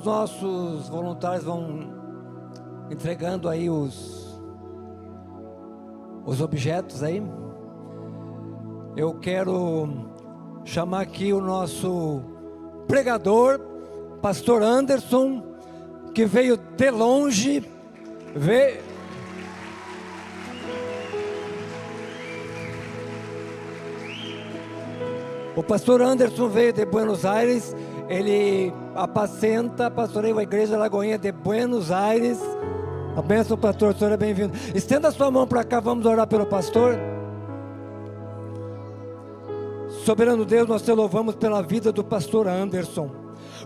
Os nossos voluntários vão entregando aí os objetos aí. Eu quero chamar aqui o nosso pregador, pastor Anderson, que veio de longe, O pastor Anderson veio de Buenos Aires, ele pastoreia a igreja Lagoinha de Buenos Aires. A bênção, pastor, o senhor é bem-vindo. Estenda a sua mão para cá, vamos orar pelo pastor. Soberano Deus, nós te louvamos pela vida do pastor Anderson,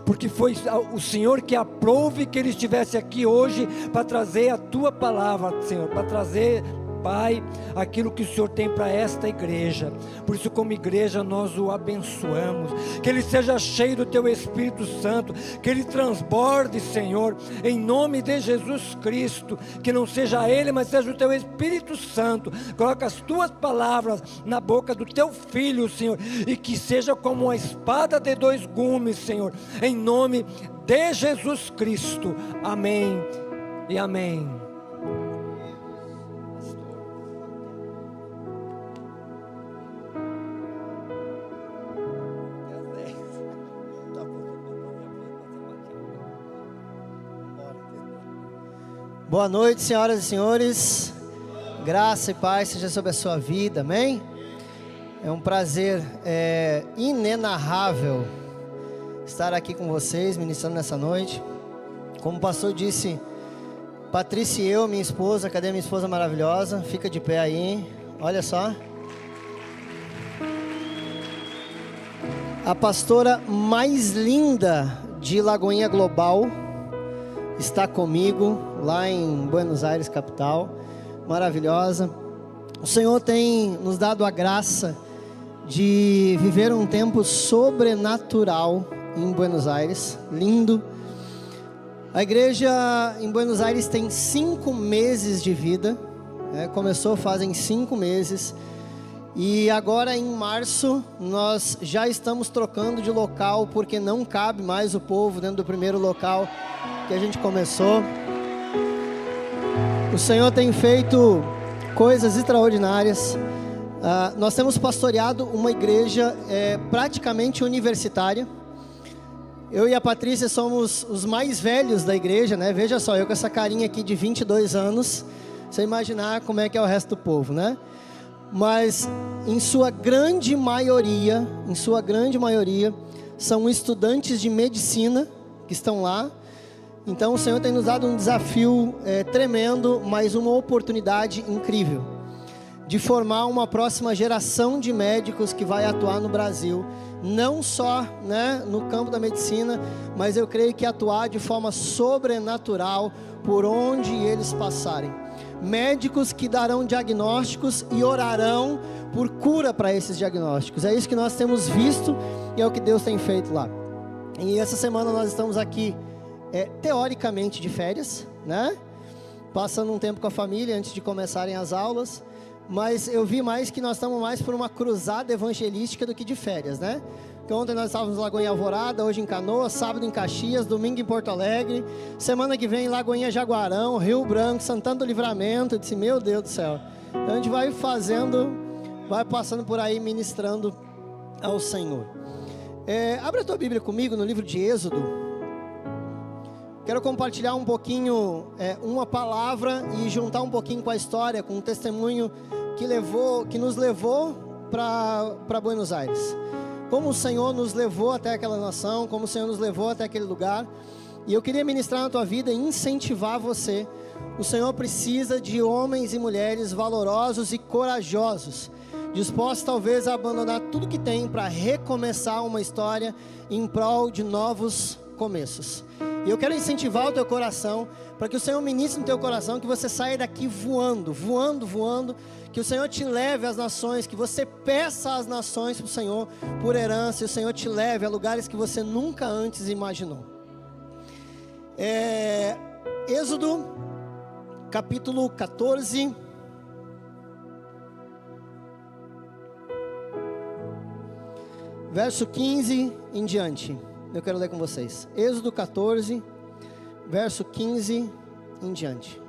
porque foi o Senhor que aprove que ele estivesse aqui hoje para trazer a tua palavra, Senhor, para trazer, Pai, aquilo que o Senhor tem para esta igreja. Por isso, como igreja, nós o abençoamos, que ele seja cheio do teu Espírito Santo, que ele transborde, Senhor, em nome de Jesus Cristo, que não seja ele, mas seja o teu Espírito Santo. Coloca as tuas palavras na boca do teu filho, Senhor, e que seja como uma espada de dois gumes, Senhor, em nome de Jesus Cristo. Amém e amém. Boa noite, senhoras e senhores. Graça e paz seja sobre a sua vida, amém? É um prazer inenarrável estar aqui com vocês, ministrando nessa noite. Como o pastor disse, Patrícia e eu, minha esposa, cadê minha esposa maravilhosa? Fica de pé aí, olha só. A pastora mais linda de Lagoinha Global está comigo lá em Buenos Aires, capital, maravilhosa. O Senhor tem nos dado a graça de viver um tempo sobrenatural em Buenos Aires, lindo. A igreja em Buenos Aires tem 5 meses de vida, começou fazem 5 meses, e agora em março nós já estamos trocando de local, porque não cabe mais o povo dentro do primeiro local que a gente começou. O Senhor tem feito coisas extraordinárias. Nós temos pastoreado uma igreja praticamente universitária. Eu e a Patrícia somos os mais velhos da igreja, né? Veja só, eu com essa carinha aqui de 22 anos, você imaginar como é que é o resto do povo, né? Mas em sua grande maioria, são estudantes de medicina que estão lá. Então o Senhor tem nos dado um desafio tremendo, mas uma oportunidade incrível de formar uma próxima geração de médicos que vai atuar no Brasil, não só, no campo da medicina, mas eu creio que atuar de forma sobrenatural por onde eles passarem. Médicos que darão diagnósticos e orarão por cura para esses diagnósticos. É isso que nós temos visto e é o que Deus tem feito lá. E essa semana nós estamos aqui teoricamente de férias, passando um tempo com a família antes de começarem as aulas, mas eu vi mais que nós estamos mais por uma cruzada evangelística do que de férias, Porque ontem nós estávamos em Lagoinha Alvorada, hoje em Canoas, sábado em Caxias, domingo em Porto Alegre, semana que vem em Lagoinha Jaguarão, Rio Branco, Santana do Livramento. Eu disse, meu Deus do céu, então a gente vai passando por aí ministrando ao Senhor. Abre a tua Bíblia comigo no livro de Êxodo. Quero compartilhar um pouquinho, uma palavra e juntar um pouquinho com a história, com um testemunho que nos levou para Buenos Aires. Como o Senhor nos levou até aquela nação, como o Senhor nos levou até aquele lugar. E eu queria ministrar na tua vida e incentivar você. O Senhor precisa de homens e mulheres valorosos e corajosos, dispostos talvez a abandonar tudo que tem para recomeçar uma história em prol de novos começos. E eu quero incentivar o teu coração, para que o Senhor ministre no teu coração, que você saia daqui voando, que o Senhor te leve às nações, que você peça às nações para o Senhor por herança, e o Senhor te leve a lugares que você nunca antes imaginou. Êxodo, capítulo 14, verso 15 em diante. eu quero ler com vocês. Êxodo 14, verso 15 em diante.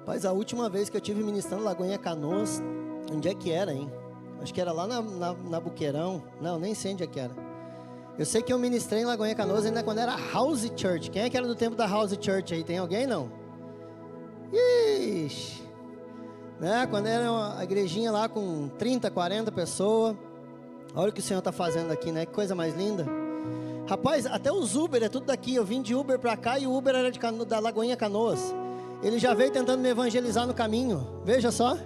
Mas a última vez que eu tive ministrando Lagoinha Canoas, onde é que era, hein? Acho que era lá na Buqueirão. Não, nem sei onde é que era. Eu sei que eu ministrei em Lagoinha Canoas ainda quando era House Church. Quem é que era do tempo da House Church aí? Tem alguém, não? Ixi. Né? Quando era a igrejinha lá com 30, 40 pessoas. Olha o que o Senhor está fazendo aqui, né? Que coisa mais linda. Rapaz, até os Uber é tudo daqui. Eu vim de Uber para cá e o Uber era da Lagoinha Canoas. Ele já veio tentando me evangelizar no caminho. Veja só.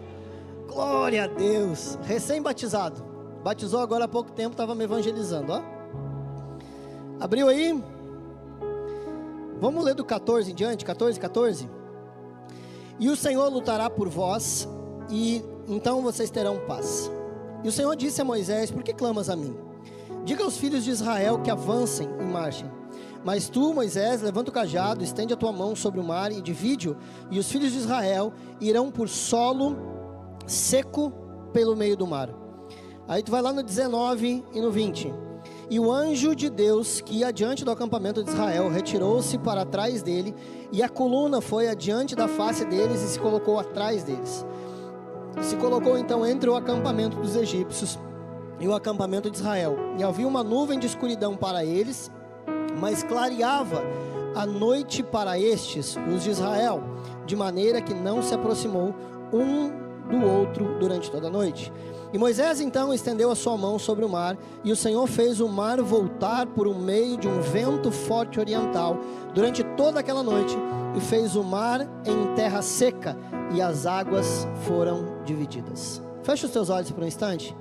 Glória a Deus. Recém-batizado. Batizou agora há pouco tempo, estava me evangelizando, ó. Abriu aí? Vamos ler do 14 em diante, 14. E o Senhor lutará por vós, e então vocês terão paz. E o Senhor disse a Moisés: por que clamas a mim? Diga aos filhos de Israel que avancem e marchem. Mas tu, Moisés, levanta o cajado, estende a tua mão sobre o mar e divide-o, e os filhos de Israel irão por solo seco pelo meio do mar. Aí tu vai lá no 19 e no 20. E o anjo de Deus que ia adiante do acampamento de Israel retirou-se para trás dele, e a coluna foi adiante da face deles e se colocou atrás deles. Se colocou então entre o acampamento dos egípcios e o acampamento de Israel. E havia uma nuvem de escuridão para eles, mas clareava a noite para estes, os de Israel, de maneira que não se aproximou um do outro durante toda a noite. E Moisés então estendeu a sua mão sobre o mar, e o Senhor fez o mar voltar por um meio de um vento forte oriental durante toda aquela noite, e fez o mar em terra seca, e as águas foram divididas. Fecha os teus olhos por um instante.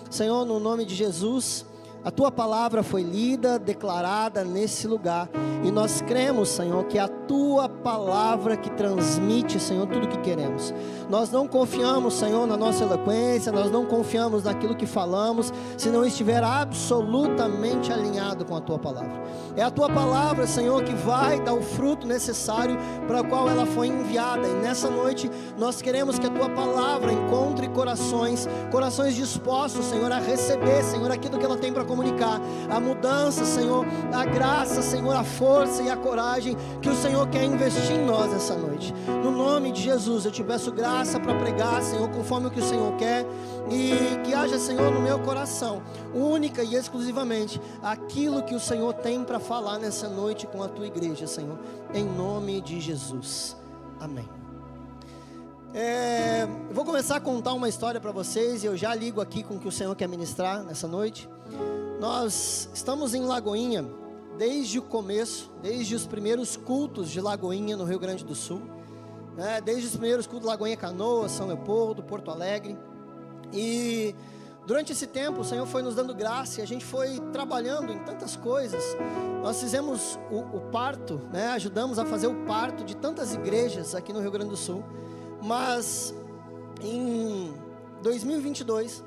Senhor, no nome de Jesus, a tua palavra foi lida, declarada nesse lugar, e nós cremos, Senhor, que é a tua palavra que transmite, Senhor, tudo o que queremos. Nós não confiamos, Senhor, na nossa eloquência, nós não confiamos naquilo que falamos, se não estiver absolutamente alinhado com a tua palavra. É a tua palavra, Senhor, que vai dar o fruto necessário para o qual ela foi enviada, e nessa noite nós queremos que a tua palavra encontre corações dispostos, Senhor, a receber, Senhor, aquilo que ela tem para comunicar, a mudança, Senhor, a graça, Senhor, a força e a coragem que o Senhor quer investir em nós essa noite. No nome de Jesus, eu te peço graça para pregar, Senhor, conforme o que o Senhor quer, e que haja, Senhor, no meu coração, única e exclusivamente, aquilo que o Senhor tem para falar nessa noite com a tua igreja, Senhor, em nome de Jesus. Amém. Eu vou começar a contar uma história para vocês, e eu já ligo aqui com o que o Senhor quer ministrar nessa noite. Nós estamos em Lagoinha desde o começo, desde os primeiros cultos de Lagoinha no Rio Grande do Sul, né? Desde os primeiros cultos de Lagoinha Canoas, São Leopoldo, Porto Alegre. E durante esse tempo o Senhor foi nos dando graça, e a gente foi trabalhando em tantas coisas. Nós fizemos o parto, né? Ajudamos a fazer o parto de tantas igrejas aqui no Rio Grande do Sul. Mas em 2022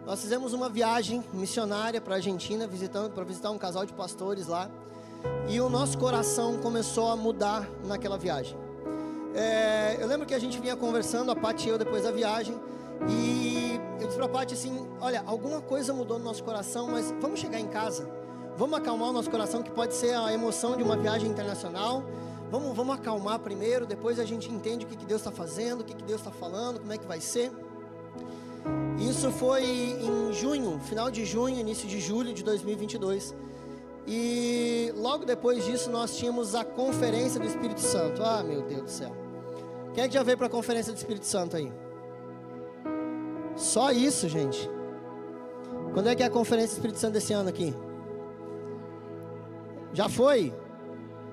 nós fizemos uma viagem missionária para a Argentina, para visitar um casal de pastores lá, e o nosso coração começou a mudar naquela viagem. Eu lembro que a gente vinha conversando, a Paty e eu, depois da viagem, e eu disse para a Paty assim: olha, alguma coisa mudou no nosso coração, mas vamos chegar em casa, vamos acalmar o nosso coração, que pode ser a emoção de uma viagem internacional. Vamos acalmar primeiro, depois a gente entende o que Deus está fazendo, o que Deus está falando, como é que vai ser. Isso foi em junho, final de junho, início de julho de 2022. E logo depois disso nós tínhamos a conferência do Espírito Santo. Ah, meu Deus do céu. Quem é que já veio para a conferência do Espírito Santo aí? Só isso, gente. Quando é que é a conferência do Espírito Santo desse ano aqui? Já foi?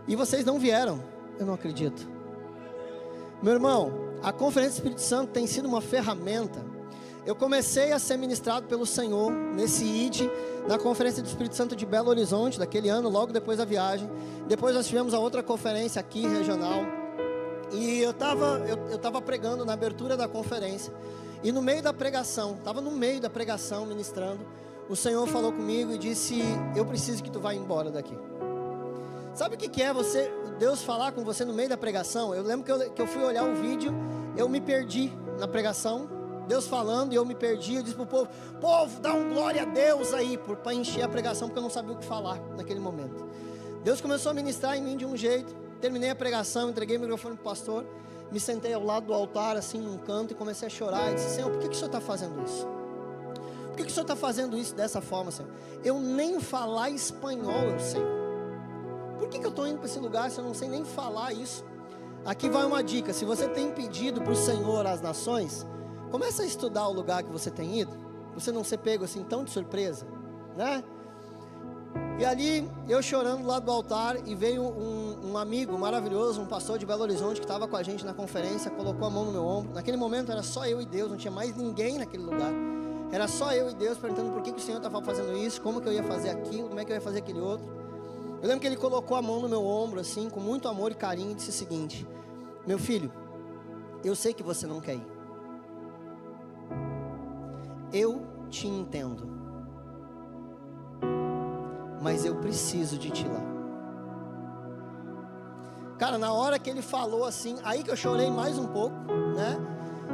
E vocês não vieram? Eu não acredito. Meu irmão, a conferência do Espírito Santo tem sido uma ferramenta. Eu comecei a ser ministrado pelo Senhor nesse ID, na conferência do Espírito Santo de Belo Horizonte, daquele ano, logo depois da viagem. Depois nós tivemos a outra conferência aqui, regional. E eu estava pregando na abertura da conferência. E no meio da pregação, estava no meio da pregação, ministrando, o Senhor falou comigo e disse: eu preciso que tu vá embora daqui. Sabe o que é Deus falar com você no meio da pregação? Eu lembro que eu fui olhar o vídeo, eu me perdi na pregação, Deus falando, e eu me perdi. Eu disse para o povo: povo, dá um glória a Deus aí, para encher a pregação, porque eu não sabia o que falar naquele momento. Deus começou a ministrar em mim de um jeito. Terminei a pregação, entreguei o microfone para o pastor, me sentei ao lado do altar, assim, num canto, e comecei a chorar. E disse: Senhor, por que o Senhor está fazendo isso? Por que o Senhor está fazendo isso dessa forma, Senhor? Eu nem falar espanhol eu sei. Por que eu estou indo para esse lugar se eu não sei nem falar isso? Aqui vai uma dica: se você tem pedido para o Senhor as nações, começa a estudar o lugar que você tem ido, você não ser pego assim tão de surpresa, né? E ali, eu chorando lá do altar, e veio um amigo maravilhoso, um pastor de Belo Horizonte, que estava com a gente na conferência, colocou a mão no meu ombro. Naquele momento era só eu e Deus, não tinha mais ninguém naquele lugar. Era só eu e Deus, perguntando por que o Senhor estava fazendo isso, como que eu ia fazer aquilo, como é que eu ia fazer aquele outro. Eu lembro que ele colocou a mão no meu ombro, assim, com muito amor e carinho, e disse o seguinte: meu filho, eu sei que você não quer ir. Eu te entendo. Mas eu preciso de ti lá. Cara, na hora que ele falou assim, aí que eu chorei mais um pouco, né?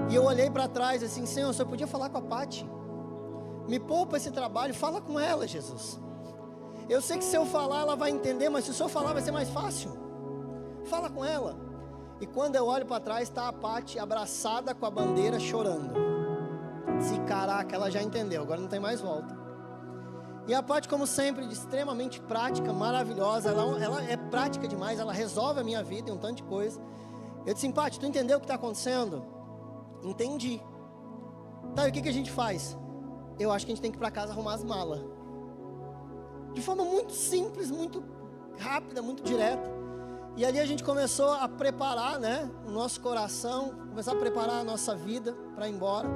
E eu olhei para trás assim: Senhor, você podia falar com a Pati? Me poupa esse trabalho, fala com ela, Jesus. Eu sei que se eu falar ela vai entender, mas se o Senhor falar vai ser mais fácil. Fala com ela. E quando eu olho para trás, está a Pati abraçada com a bandeira, chorando. Disse: caraca, ela já entendeu, agora não tem mais volta. E a Pati, como sempre, extremamente prática, maravilhosa. Ela é prática demais, ela resolve a minha vida e um tanto de coisa. Eu disse: Pati, tu entendeu o que está acontecendo? Entendi. Tá, e o que a gente faz? Eu acho que a gente tem que ir para casa arrumar as malas. De forma muito simples, muito rápida, muito direta. E ali a gente começou a preparar, né, o nosso coração, começar a preparar a nossa vida para ir embora.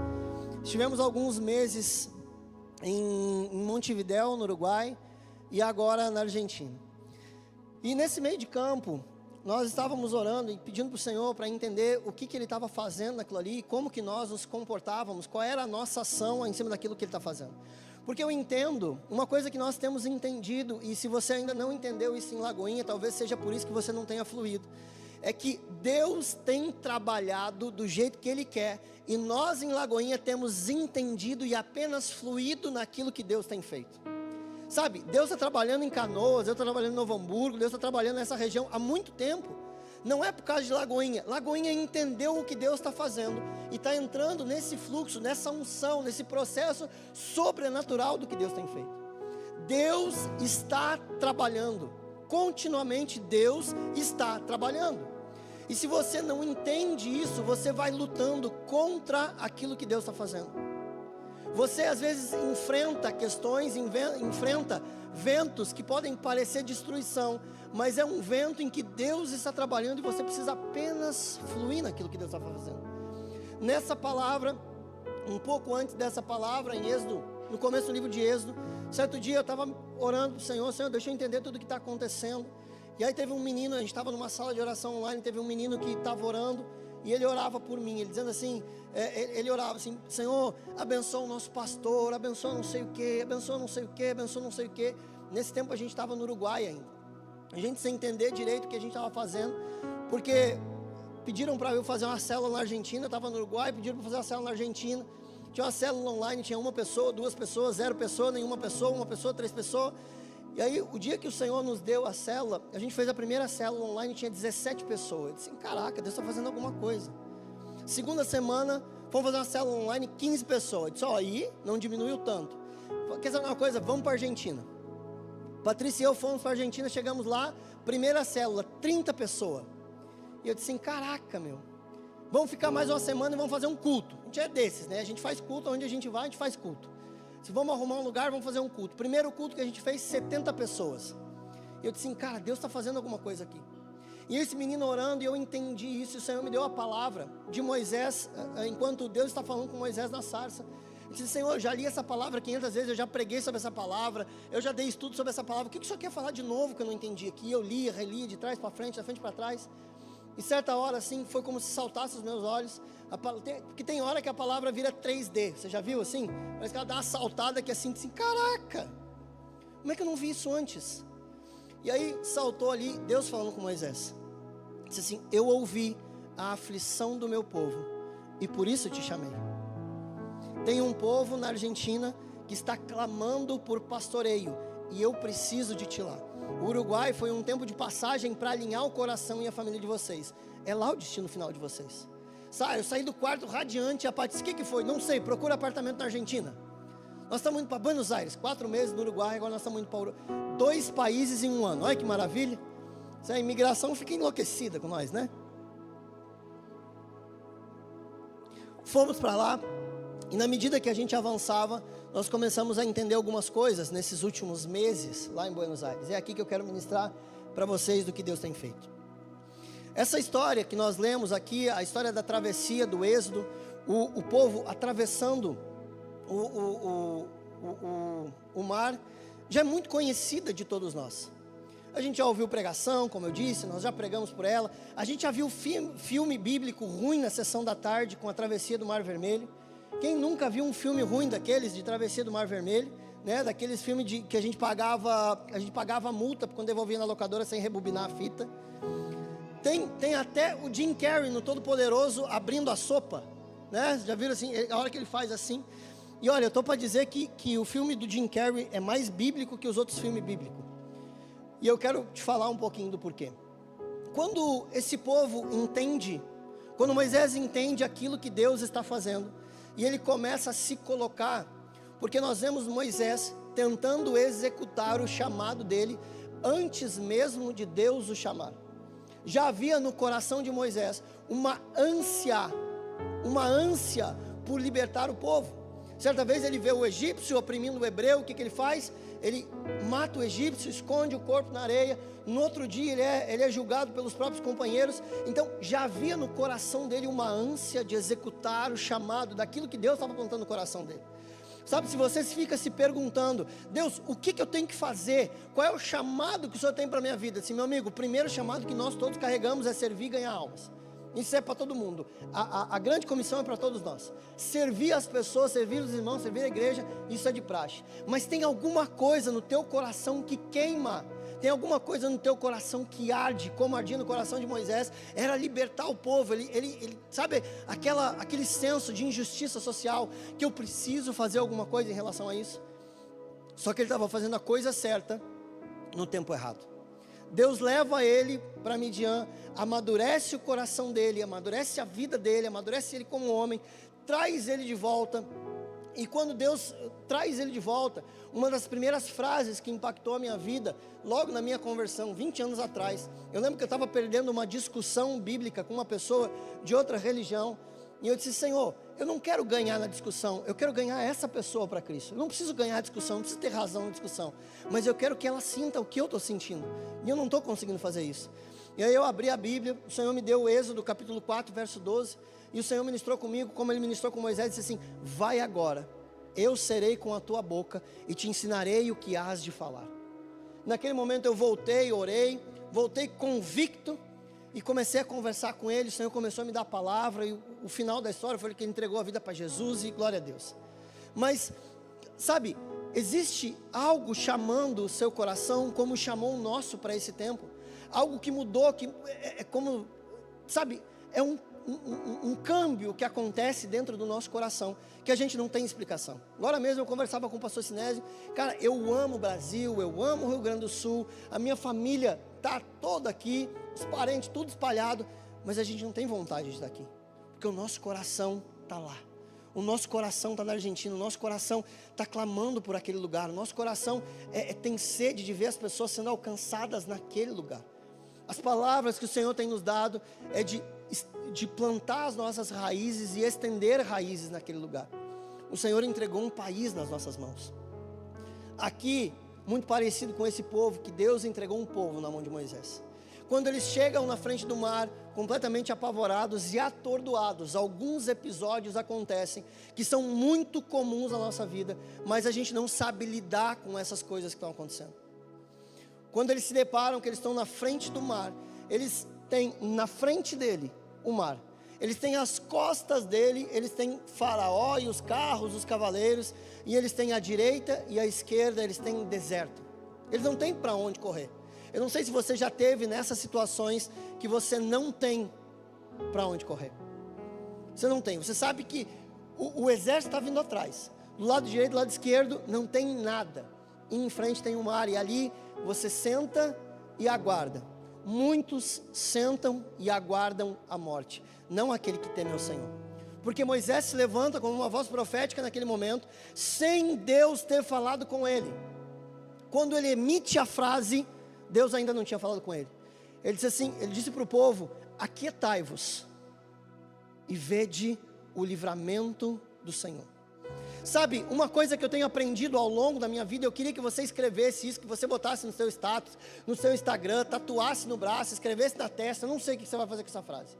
Estivemos alguns meses em Montevidéu, no Uruguai, e agora na Argentina. E nesse meio de campo, nós estávamos orando e pedindo para o Senhor para entender o que Ele estava fazendo naquilo ali, como que nós nos comportávamos, qual era a nossa ação em cima daquilo que Ele está fazendo. Porque eu entendo, uma coisa que nós temos entendido, e se você ainda não entendeu isso em Lagoinha, talvez seja por isso que você não tenha fluído, é que Deus tem trabalhado do jeito que Ele quer, e nós em Lagoinha temos entendido e apenas fluído naquilo que Deus tem feito. Sabe, Deus está trabalhando em Canoas, Deus está trabalhando em Novo Hamburgo, Deus está trabalhando nessa região há muito tempo. Não é por causa de Lagoinha. Lagoinha entendeu o que Deus está fazendo e está entrando nesse fluxo, nessa unção, nesse processo sobrenatural do que Deus tem feito. Deus está trabalhando, continuamente Deus está trabalhando. E se você não entende isso, você vai lutando contra aquilo que Deus está fazendo. Você às vezes enfrenta questões, enfrenta ventos que podem parecer destruição, mas é um vento em que Deus está trabalhando e você precisa apenas fluir naquilo que Deus está fazendo. Nessa palavra, um pouco antes dessa palavra, em Êxodo, no começo do livro de Êxodo, certo dia eu estava orando para o Senhor: Senhor, deixa eu entender tudo o que está acontecendo. E aí teve um menino, a gente estava numa sala de oração online, teve um menino que estava orando, e ele orava por mim, ele dizendo assim, ele orava assim: Senhor, abençoa o nosso pastor, abençoa não sei o que, abençoa não sei o que, abençoa não sei o que. Nesse tempo a gente estava no Uruguai ainda, a gente sem entender direito o que a gente estava fazendo, porque pediram para eu fazer uma célula na Argentina. Eu estava no Uruguai, pediram para fazer uma célula na Argentina, tinha uma célula online, tinha 1 pessoa, 2 pessoas, 0 pessoa, nenhuma pessoa, 1 pessoa, 3 pessoas. E aí, o dia que o Senhor nos deu a célula, a gente fez a primeira célula online e tinha 17 pessoas. Eu disse: caraca, Deus está fazendo alguma coisa. Segunda semana, fomos fazer uma célula online, 15 pessoas. Eu disse: ó, aí não diminuiu tanto. Quer saber uma coisa? Vamos para a Argentina. Patrícia e eu fomos para a Argentina, chegamos lá, primeira célula, 30 pessoas. E eu disse: caraca, meu, vamos ficar mais uma semana e vamos fazer um culto. A gente é desses, né? A gente faz culto, onde a gente vai, a gente faz culto. Se vamos arrumar um lugar, vamos fazer um culto. Primeiro culto que a gente fez, 70 pessoas. E eu disse assim: cara, Deus está fazendo alguma coisa aqui. E esse menino orando, e eu entendi isso. E o Senhor me deu a palavra de Moisés, enquanto Deus está falando com Moisés na sarça. Eu disse: Senhor, eu já li essa palavra 500 vezes, eu já preguei sobre essa palavra, eu já dei estudo sobre essa palavra. O que o Senhor quer falar de novo que eu não entendi aqui? Eu lia, relia, de trás para frente, da frente para trás. E certa hora assim, foi como se saltasse os meus olhos. Porque tem hora que a palavra vira 3D. Você já viu assim? Parece que ela dá uma saltada que assim, caraca, como é que eu não vi isso antes? E aí saltou ali Deus falando com Moisés. Disse assim: eu ouvi a aflição do meu povo e por isso eu te chamei. Tem um povo na Argentina que está clamando por pastoreio, e eu preciso de ti lá. O Uruguai foi um tempo de passagem para alinhar o coração e a família de vocês. É lá o destino final de vocês. Sabe, eu saí do quarto radiante, a Paty disse, o que foi? Não sei, procura apartamento na Argentina. Nós estamos indo para Buenos Aires, 4 meses no Uruguai, agora nós estamos indo para 2 países em 1 ano. Olha que maravilha. A imigração fica enlouquecida com nós, né? Fomos para lá, e na medida que a gente avançava, nós começamos a entender algumas coisas nesses últimos meses lá em Buenos Aires. É aqui que eu quero ministrar para vocês do que Deus tem feito. Essa história que nós lemos aqui, a história da travessia do Êxodo, o povo atravessando o mar, já é muito conhecida de todos nós. A gente já ouviu pregação, como eu disse, nós já pregamos por ela. A gente já viu filme bíblico ruim na sessão da tarde com a travessia do Mar Vermelho. Quem nunca viu um filme ruim daqueles de travessia do Mar Vermelho, né? Daqueles filmes que a gente pagava multa quando devolvia na locadora sem rebobinar a fita. Tem até o Jim Carrey no Todo-Poderoso abrindo a sopa, né? Já viram assim, a hora que ele faz assim. E olha, eu estou para dizer que o filme do Jim Carrey é mais bíblico que os outros filmes bíblicos. E eu quero te falar um pouquinho do porquê. Quando esse povo entende, quando Moisés entende aquilo que Deus está fazendo, e ele começa a se colocar, porque nós vemos Moisés tentando executar o chamado dele, antes mesmo de Deus o chamar. Já havia no coração de Moisés uma ânsia por libertar o povo. Certa vez ele vê o egípcio oprimindo o hebreu, o que ele faz? Ele mata o egípcio, esconde o corpo na areia. No outro dia ele é julgado pelos próprios companheiros. Então já havia no coração dele uma ânsia de executar o chamado daquilo que Deus estava plantando no coração dele. Sabe, se você fica se perguntando, Deus, o que eu tenho que fazer? Qual é o chamado que o Senhor tem para a minha vida? Assim, meu amigo, o primeiro chamado que nós todos carregamos é servir e ganhar almas. Isso é para todo mundo. A grande comissão é para todos nós. Servir as pessoas, servir os irmãos, servir a igreja, isso é de praxe. Mas tem alguma coisa no teu coração que queima. Tem alguma coisa no teu coração que arde, como ardia no coração de Moisés, era libertar o povo. Ele sabe, aquele senso de injustiça social, que eu preciso fazer alguma coisa em relação a isso. Só que ele estava fazendo a coisa certa no tempo errado. Deus leva ele para Midian, amadurece o coração dele, amadurece a vida dele, amadurece ele como homem, traz ele de volta. E quando Deus traz ele de volta, uma das primeiras frases que impactou a minha vida, logo na minha conversão, 20 anos atrás, eu lembro que eu estava perdendo uma discussão bíblica com uma pessoa de outra religião, e eu disse, Senhor, eu não quero ganhar na discussão, eu quero ganhar essa pessoa para Cristo. Eu não preciso ganhar a discussão, não preciso ter razão na discussão, mas eu quero que ela sinta o que eu estou sentindo, e eu não estou conseguindo fazer isso. E aí eu abri a Bíblia, o Senhor me deu o Êxodo, capítulo 4, verso 12, e o Senhor ministrou comigo, como Ele ministrou com Moisés, disse assim, vai agora, eu serei com a tua boca, e te ensinarei o que hás de falar. Naquele momento eu voltei, orei, voltei convicto, e comecei a conversar com ele, o Senhor começou a me dar a palavra, e o final da história foi que ele entregou a vida para Jesus, e glória a Deus. Mas, sabe, existe algo chamando o seu coração, como chamou o nosso para esse tempo, algo que mudou, que é como, sabe, é um câmbio que acontece dentro do nosso coração, que a gente não tem explicação. Agora mesmo eu conversava com o pastor Sinésio, cara, eu amo o Brasil, eu amo o Rio Grande do Sul, a minha família está toda aqui, os parentes tudo espalhado, mas a gente não tem vontade de estar aqui, porque o nosso coração está lá, o nosso coração está na Argentina, o nosso coração está clamando por aquele lugar, o nosso coração tem sede de ver as pessoas sendo alcançadas naquele lugar. As palavras que o Senhor tem nos dado é de plantar as nossas raízes e estender raízes naquele lugar. O Senhor entregou um país nas nossas mãos. Aqui, muito parecido com esse povo, que Deus entregou um povo na mão de Moisés. Quando eles chegam na frente do mar, completamente apavorados e atordoados, alguns episódios acontecem que são muito comuns na nossa vida, mas a gente não sabe lidar com essas coisas que estão acontecendo. Quando eles se deparam que eles estão na frente do mar, eles têm na frente dele o mar, eles têm as costas dele, eles têm Faraó e os carros, os cavaleiros, e eles têm a direita e a esquerda, eles têm deserto, eles não têm para onde correr. Eu não sei se você já teve nessas situações que você não tem para onde correr. Você não tem, você sabe que O exército está vindo atrás. Do lado direito, do lado esquerdo, não tem nada. E em frente tem um mar, e ali você senta e aguarda. Muitos sentam e aguardam a morte, não aquele que teme ao Senhor. Porque Moisés se levanta com uma voz profética naquele momento, sem Deus ter falado com ele. Quando ele emite a frase, Deus ainda não tinha falado com ele. Ele disse assim, ele disse para o povo: aquietai-vos e vede o livramento do Senhor. Sabe, uma coisa que eu tenho aprendido ao longo da minha vida, eu queria que você escrevesse isso, que você botasse no seu status, no seu Instagram, tatuasse no braço, escrevesse na testa, eu não sei o que você vai fazer com essa frase.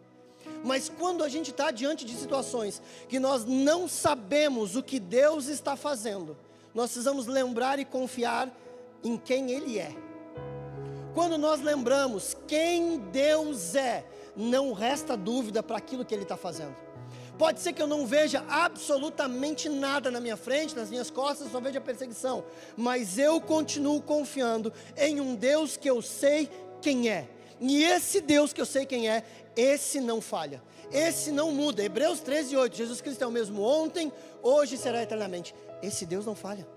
Mas quando a gente está diante de situações que nós não sabemos o que Deus está fazendo, nós precisamos lembrar e confiar em quem Ele é. Quando nós lembramos quem Deus é, não resta dúvida para aquilo que Ele está fazendo. Pode ser que eu não veja absolutamente nada na minha frente, nas minhas costas, só veja perseguição, mas eu continuo confiando em um Deus que eu sei quem é. E esse Deus que eu sei quem é, esse não falha, esse não muda. Hebreus 13:8, Jesus Cristo é o mesmo ontem, hoje e será eternamente. Esse Deus não falha.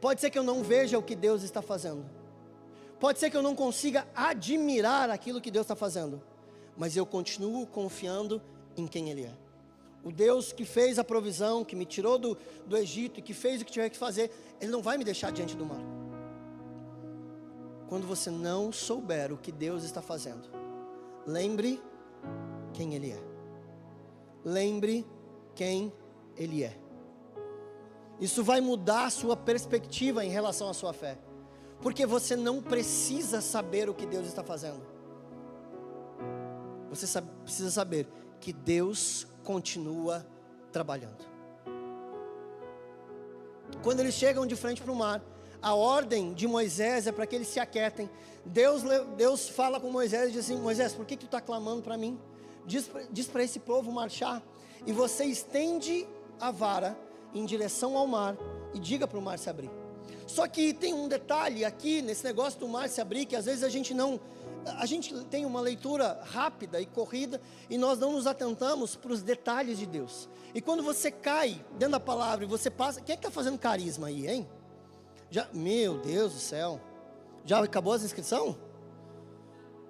Pode ser que eu não veja o que Deus está fazendo, pode ser que eu não consiga admirar aquilo que Deus está fazendo, mas eu continuo confiando em quem Ele é. O Deus que fez a provisão, que me tirou do Egito e que fez o que tiver que fazer, Ele não vai me deixar diante do mar. Quando você não souber o que Deus está fazendo, lembre quem Ele é. Lembre quem Ele é. Isso vai mudar a sua perspectiva em relação à sua fé, porque você não precisa saber o que Deus está fazendo. Você precisa saber que Deus continua trabalhando. Quando eles chegam de frente para o mar, a ordem de Moisés é para que eles se aquietem. Deus fala com Moisés e diz assim: Moisés, por que tu está clamando para mim? Diz para esse povo marchar, e você estende a vara em direção ao mar e diga para o mar se abrir. Só que tem um detalhe aqui nesse negócio do mar se abrir, que às vezes a gente tem uma leitura rápida e corrida, e nós não nos atentamos para os detalhes de Deus. E quando você cai dentro da palavra e você passa, quem é que está fazendo carisma aí, hein? Meu Deus do céu, já acabou as inscrições?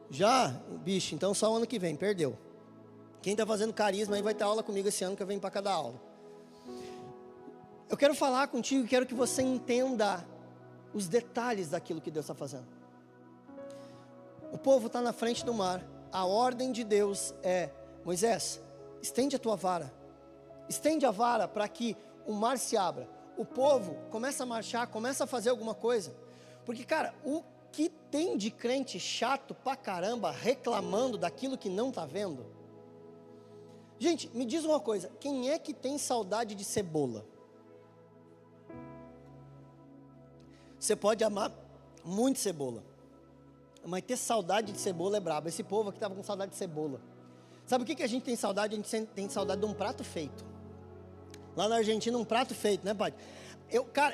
Já? Bicho, então só o ano que vem, perdeu. Quem está fazendo carisma aí vai ter aula comigo esse ano, que eu venho para cada aula. Eu quero falar contigo, quero que você entenda os detalhes daquilo que Deus está fazendo. O povo está na frente do mar, a ordem de Deus é: Moisés, estende a tua vara, estende a vara para que o mar se abra. O povo começa a marchar, começa a fazer alguma coisa, porque cara, o que tem de crente chato pra caramba, reclamando daquilo que não está vendo? Gente, me diz uma coisa, quem é que tem saudade de cebola? Você pode amar muito cebola, mas ter saudade de cebola é brabo. Esse povo aqui estava com saudade de cebola. Sabe o que a gente tem saudade? A gente tem saudade de um prato feito. Lá na Argentina, um prato feito, né, pai?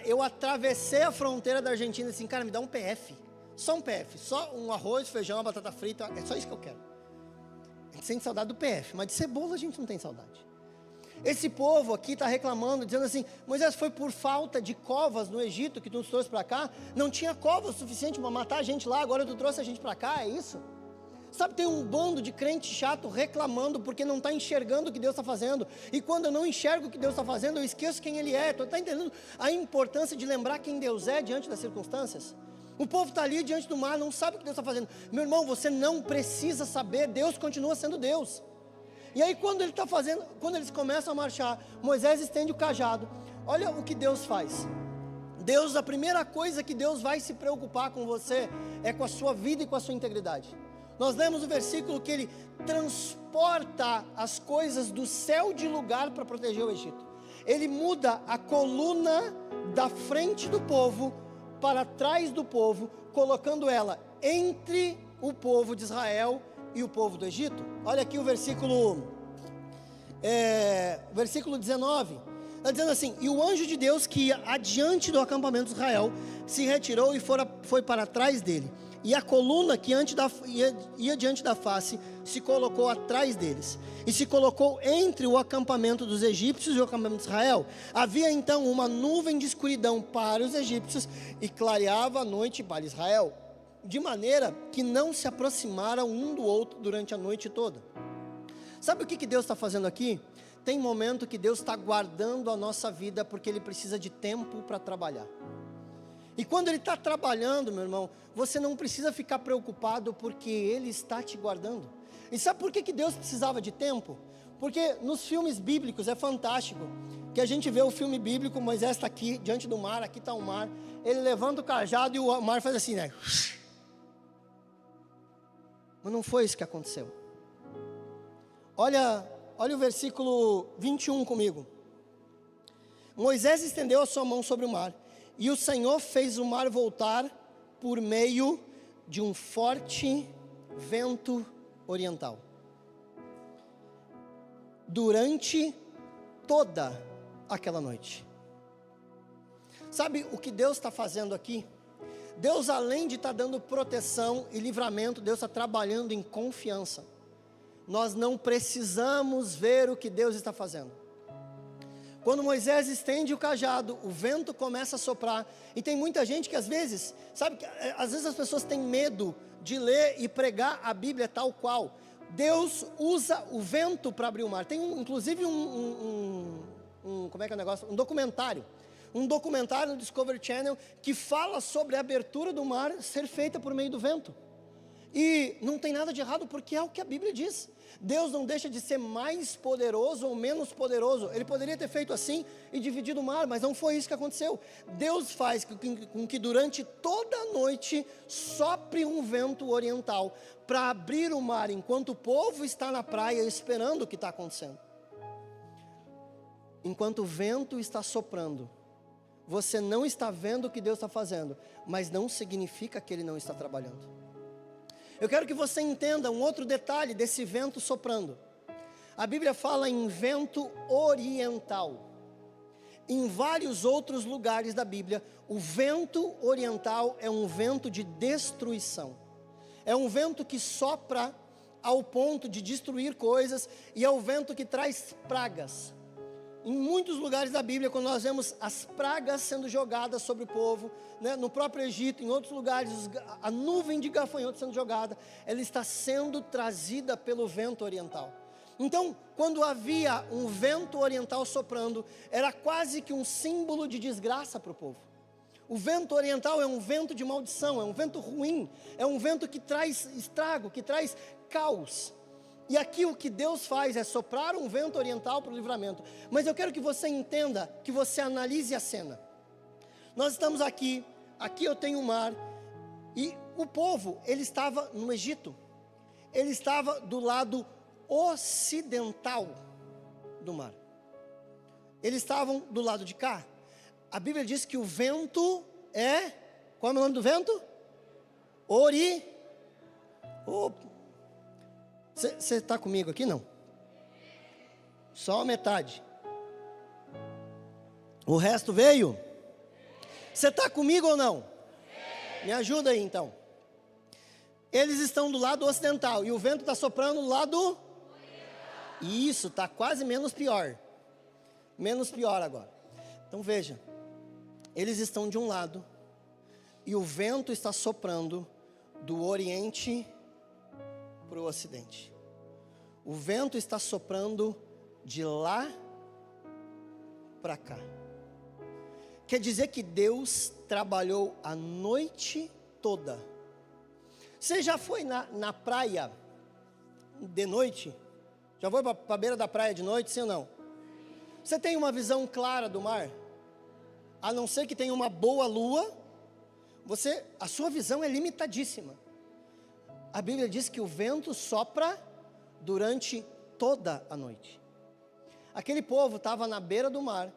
Eu atravessei a fronteira da Argentina assim, cara, me dá um PF. Só um PF, só um arroz, feijão, uma batata frita, é só isso que eu quero. A gente sente saudade do PF, mas de cebola a gente não tem saudade. Esse povo aqui está reclamando, dizendo assim: Moisés, foi por falta de covas no Egito que tu nos trouxe para cá? Não tinha covas suficiente para matar a gente lá, agora tu trouxe a gente para cá, é isso? Sabe, tem um bando de crente chato reclamando porque não está enxergando o que Deus está fazendo. E quando eu não enxergo o que Deus está fazendo, eu esqueço quem Ele é. Tu está entendendo a importância de lembrar quem Deus é diante das circunstâncias? O povo está ali diante do mar, não sabe o que Deus está fazendo. Meu irmão, você não precisa saber, Deus continua sendo Deus. E aí quando eles começam a marchar, Moisés estende o cajado. Olha o que Deus faz. Deus, a primeira coisa que Deus vai se preocupar com você é com a sua vida e com a sua integridade. Nós lemos o versículo que Ele transporta as coisas do céu de lugar para proteger o Egito. Ele muda a coluna da frente do povo para trás do povo, colocando ela entre o povo de Israel e o povo do Egito. Olha aqui o versículo 19, está dizendo assim: e o anjo de Deus que ia adiante do acampamento de Israel se retirou e foi para trás dele, E a coluna que ia diante da face se colocou atrás deles, e se colocou entre o acampamento dos egípcios e o acampamento de Israel. Havia então uma nuvem de escuridão para os egípcios e clareava a noite para Israel, de maneira que não se aproximaram um do outro durante a noite toda. Sabe o que Deus está fazendo aqui? Tem momento que Deus está guardando a nossa vida, porque Ele precisa de tempo para trabalhar. E quando Ele está trabalhando, meu irmão, você não precisa ficar preocupado, porque Ele está te guardando. E sabe por que Deus precisava de tempo? Porque nos filmes bíblicos é fantástico, que a gente vê o filme bíblico, Moisés está aqui, diante do mar, aqui está o mar, ele levanta o cajado e o mar faz assim, né? Mas não foi isso que aconteceu. Olha o versículo 21 comigo. Moisés estendeu a sua mão sobre o mar, e o Senhor fez o mar voltar por meio de um forte vento oriental. Durante toda aquela noite. Sabe o que Deus está fazendo aqui? Deus, além de estar dando proteção e livramento, Deus está trabalhando em confiança. Nós não precisamos ver o que Deus está fazendo. Quando Moisés estende o cajado, o vento começa a soprar. E tem muita gente que às vezes, às vezes as pessoas têm medo de ler e pregar a Bíblia tal qual. Deus usa o vento para abrir o mar. Tem inclusive como é que é o negócio? Um documentário no Discovery Channel que fala sobre a abertura do mar ser feita por meio do vento. E não tem nada de errado, porque é o que a Bíblia diz. Deus não deixa de ser mais poderoso ou menos poderoso. Ele poderia ter feito assim e dividido o mar, mas não foi isso que aconteceu. Deus faz com que durante toda a noite sopre um vento oriental para abrir o mar, enquanto o povo está na praia esperando o que está acontecendo. Enquanto o vento está soprando, você não está vendo o que Deus está fazendo, mas não significa que Ele não está trabalhando. Eu quero que você entenda um outro detalhe desse vento soprando. A Bíblia fala em vento oriental. Em vários outros lugares da Bíblia, o vento oriental é um vento de destruição. É um vento que sopra ao ponto de destruir coisas, e é o vento que traz pragas. Em muitos lugares da Bíblia, quando nós vemos as pragas sendo jogadas sobre o povo, né, no próprio Egito, em outros lugares, a nuvem de gafanhotos sendo jogada, ela está sendo trazida pelo vento oriental. Então, quando havia um vento oriental soprando, era quase que um símbolo de desgraça para o povo. O vento oriental é um vento de maldição, é um vento ruim, é um vento que traz estrago, que traz caos. E aqui o que Deus faz é soprar um vento oriental para o livramento. Mas eu quero que você entenda, que você analise a cena. Nós estamos aqui eu tenho o mar, e o povo, ele estava no Egito. Ele estava do lado ocidental do mar. Eles estavam do lado de cá. A Bíblia diz que o vento é... Qual é o nome do vento? Você está comigo aqui, não? Só a metade. O resto veio? Você está comigo ou não? Me ajuda aí então. Eles estão do lado ocidental e o vento está soprando do lado... Isso, está quase menos pior. Menos pior agora. Então veja, eles estão de um lado e o vento está soprando do oriente para o ocidente. O vento está soprando de lá para cá. Quer dizer que Deus trabalhou a noite toda. Você já foi na praia de noite? Já foi para a beira da praia de noite, sim ou não? Você tem uma visão clara do mar? A não ser que tenha uma boa lua, a sua visão é limitadíssima. A Bíblia diz que o vento sopra durante toda a noite. Aquele povo estava na beira do mar,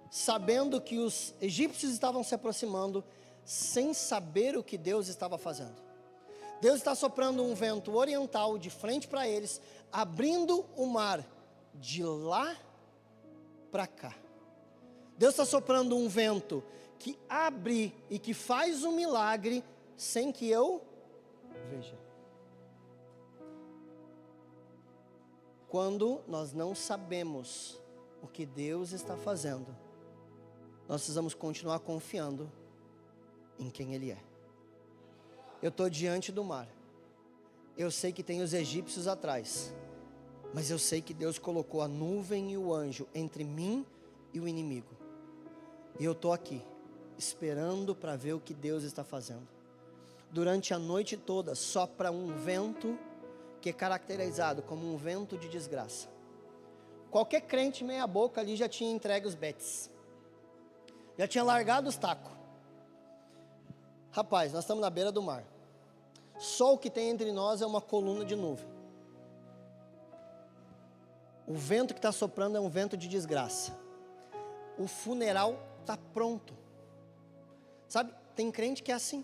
sabendo que os egípcios estavam se aproximando, sem saber o que Deus estava fazendo. Deus está soprando um vento oriental de frente para eles, abrindo o mar de lá para cá. Deus está soprando um vento que abre e que faz um milagre sem que eu veja. Quando nós não sabemos o que Deus está fazendo, nós precisamos continuar confiando em quem Ele é. Eu estou diante do mar, eu sei que tem os egípcios atrás, mas eu sei que Deus colocou a nuvem e o anjo entre mim e o inimigo, e eu estou aqui, esperando para ver o que Deus está fazendo. Durante a noite toda, sopra um vento que é caracterizado como um vento de desgraça. Qualquer crente meia boca ali já tinha entregue os betes, já tinha largado os tacos. Rapaz, nós estamos na beira do mar, só o que tem entre nós é uma coluna de nuvem. O vento que está soprando é um vento de desgraça. O funeral está pronto. Sabe, tem crente que é assim.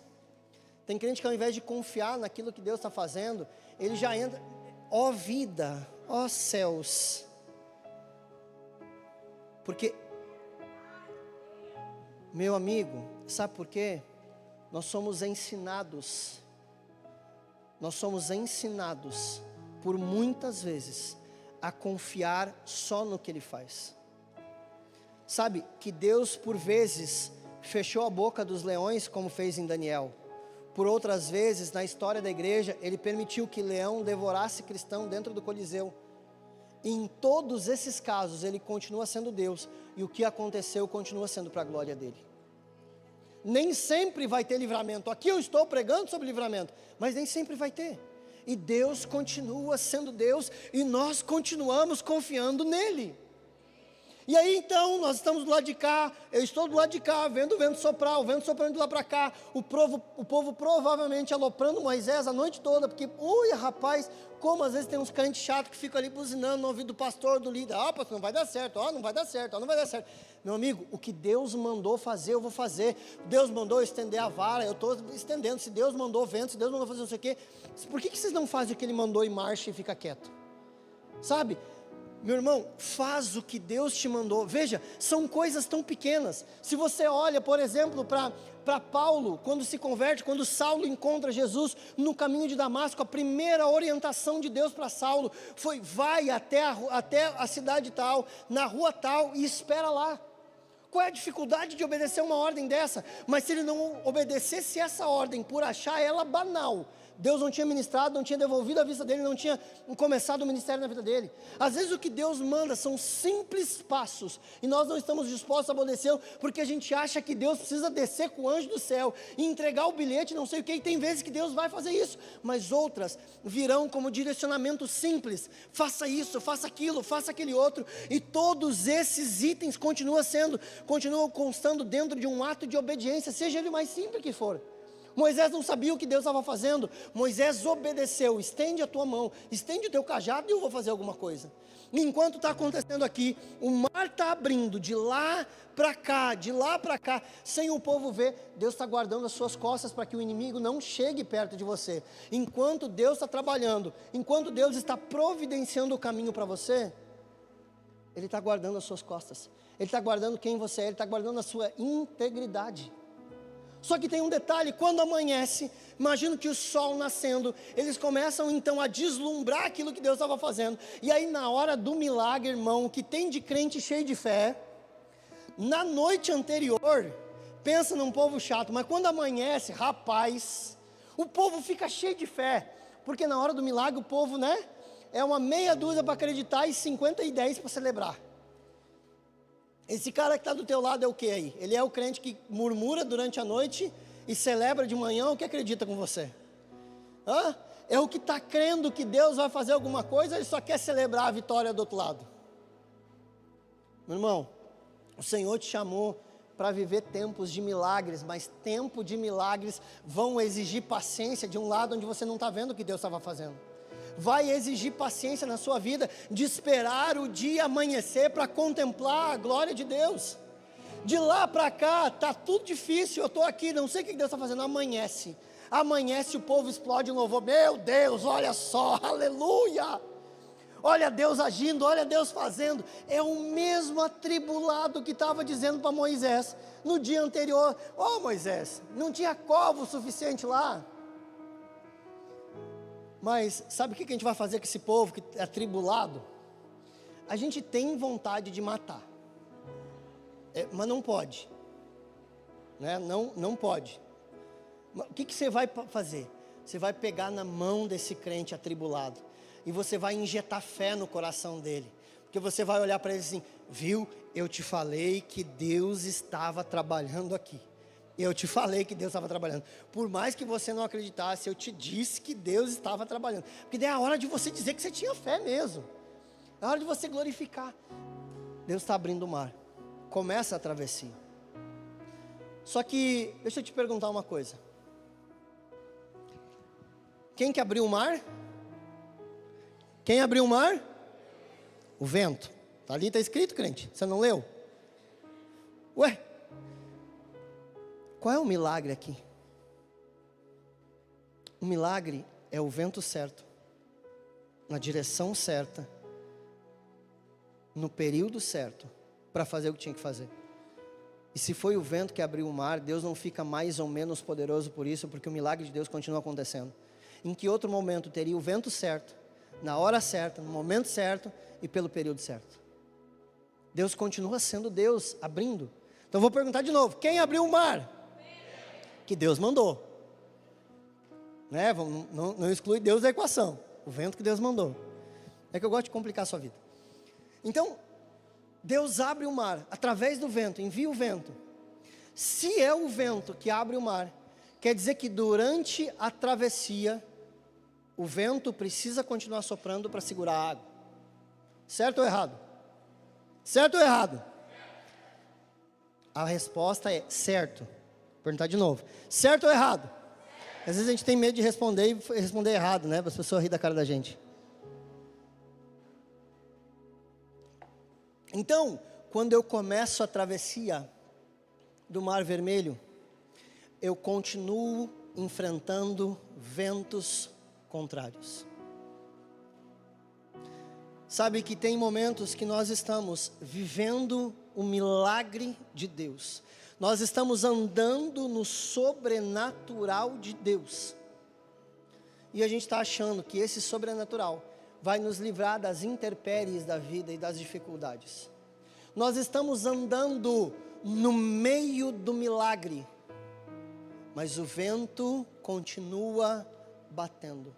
Tem crente que ao invés de confiar naquilo que Deus está fazendo, ele já entra, ó vida, ó céus. Porque, meu amigo, sabe por quê? Nós somos ensinados por muitas vezes a confiar só no que Ele faz. Sabe, que Deus por vezes fechou a boca dos leões, como fez em Daniel. Por outras vezes, na história da igreja, Ele permitiu que leão devorasse cristão dentro do Coliseu. E em todos esses casos, Ele continua sendo Deus, e o que aconteceu continua sendo para a glória dEle. Nem sempre vai ter livramento. Aqui eu estou pregando sobre livramento, mas nem sempre vai ter. E Deus continua sendo Deus, e nós continuamos confiando nele. E aí então, nós estamos do lado de cá, eu estou do lado de cá, vendo o vento soprar, o vento soprando de lá para cá, o povo provavelmente aloprando Moisés a noite toda, porque, ui rapaz, como às vezes tem uns crentes chatos que ficam ali buzinando no ouvido do pastor, do líder, pastor, não vai dar certo, não vai dar certo, não vai dar certo. Meu amigo, o que Deus mandou fazer, eu vou fazer. Deus mandou estender a vara, eu estou estendendo. Se Deus mandou vento, se Deus mandou fazer não sei o quê, por que vocês não fazem o que Ele mandou e marcha e fica quieto? Sabe? Meu irmão, faz o que Deus te mandou. Veja, são coisas tão pequenas. Se você olha, por exemplo, para Paulo, quando se converte, quando Saulo encontra Jesus no caminho de Damasco, a primeira orientação de Deus para Saulo foi: vai até a cidade tal, na rua tal, e espera lá. Qual é a dificuldade de obedecer uma ordem dessa? Mas se ele não obedecesse essa ordem por achar ela banal, Deus não tinha ministrado, não tinha devolvido a vista dele, não tinha começado o ministério na vida dele. Às vezes o que Deus manda são simples passos, e nós não estamos dispostos a obedecer, porque a gente acha que Deus precisa descer com o anjo do céu, e entregar o bilhete, não sei o que, e tem vezes que Deus vai fazer isso, mas outras virão como direcionamento simples: faça isso, faça aquilo, faça aquele outro, e todos esses itens continuam constando dentro de um ato de obediência, seja ele o mais simples que for. Moisés não sabia o que Deus estava fazendo, Moisés obedeceu: estende a tua mão, estende o teu cajado e eu vou fazer alguma coisa. E enquanto está acontecendo aqui, o mar está abrindo de lá para cá, sem o povo ver. Deus está guardando as suas costas para que o inimigo não chegue perto de você. Enquanto Deus está trabalhando, enquanto Deus está providenciando o caminho para você, Ele está guardando as suas costas, Ele está guardando quem você é, Ele está guardando a sua integridade. Só que tem um detalhe: quando amanhece, imagino que o sol nascendo, eles começam então a deslumbrar aquilo que Deus estava fazendo. E aí na hora do milagre, irmão, que tem de crente cheio de fé, na noite anterior, pensa num povo chato, mas quando amanhece, rapaz, o povo fica cheio de fé, porque na hora do milagre o povo, é uma meia dúzia para acreditar e 50 e 10 para celebrar. Esse cara que está do teu lado é o que aí? Ele é o crente que murmura durante a noite e celebra de manhã, ou que acredita com você? É o que está crendo que Deus vai fazer alguma coisa, ele só quer celebrar a vitória do outro lado. Meu irmão, o Senhor te chamou para viver tempos de milagres, mas tempo de milagres vão exigir paciência de um lado onde você não está vendo o que Deus estava fazendo. Vai exigir paciência na sua vida, de esperar o dia amanhecer para contemplar a glória de Deus. De lá para cá, está tudo difícil, eu estou aqui, não sei o que Deus está fazendo. Amanhece, o povo explode em louvor. Meu Deus, olha só, aleluia! olha Deus agindo, olha Deus fazendo. É o mesmo atribulado que estava dizendo para Moisés no dia anterior: ó Moisés, não tinha cova o suficiente lá. Mas sabe o que a gente vai fazer com esse povo que é atribulado? A gente tem vontade de matar, mas não pode, né? Não pode. O que você vai fazer? Você vai pegar na mão desse crente atribulado e você vai injetar fé no coração dele, porque você vai olhar para ele assim: viu, eu te falei que Deus estava trabalhando aqui. Eu te falei que Deus estava trabalhando. Por mais que você não acreditasse, eu te disse que Deus estava trabalhando. Porque daí é a hora de você dizer que você tinha fé mesmo. É a hora de você glorificar. Deus está abrindo o mar. Começa a travessia. Só que, deixa eu te perguntar uma coisa. Quem que abriu o mar? Quem abriu o mar? O vento. Ali está escrito, crente. Você não leu? Ué? Qual é o milagre aqui? O milagre é o vento certo, na direção certa, no período certo, para fazer o que tinha que fazer. E se foi o vento que abriu o mar, Deus não fica mais ou menos poderoso por isso, porque o milagre de Deus continua acontecendo. Em que outro momento teria o vento certo, na hora certa, no momento certo e pelo período certo? Deus continua sendo Deus, abrindo. Então vou perguntar de novo: quem abriu o mar? Que Deus mandou, né? Não exclui Deus da equação, o vento que Deus mandou. É que eu gosto de complicar a sua vida. Então, Deus abre o mar, através do vento, envia o vento. Se é o vento que abre o mar, quer dizer que durante a travessia, o vento precisa continuar soprando para segurar a água. Certo ou errado? Certo ou errado? A resposta é certo. Vou perguntar de novo: certo ou errado? Às vezes a gente tem medo de responder e responder errado, né? Para as pessoas rirem da cara da gente. Então, quando eu começo a travessia do Mar Vermelho, eu continuo enfrentando ventos contrários. Sabe que tem momentos que nós estamos vivendo o milagre de Deus. Nós estamos andando no sobrenatural de Deus. E a gente está achando que esse sobrenatural vai nos livrar das intempéries da vida e das dificuldades. Nós estamos andando no meio do milagre, mas o vento continua batendo.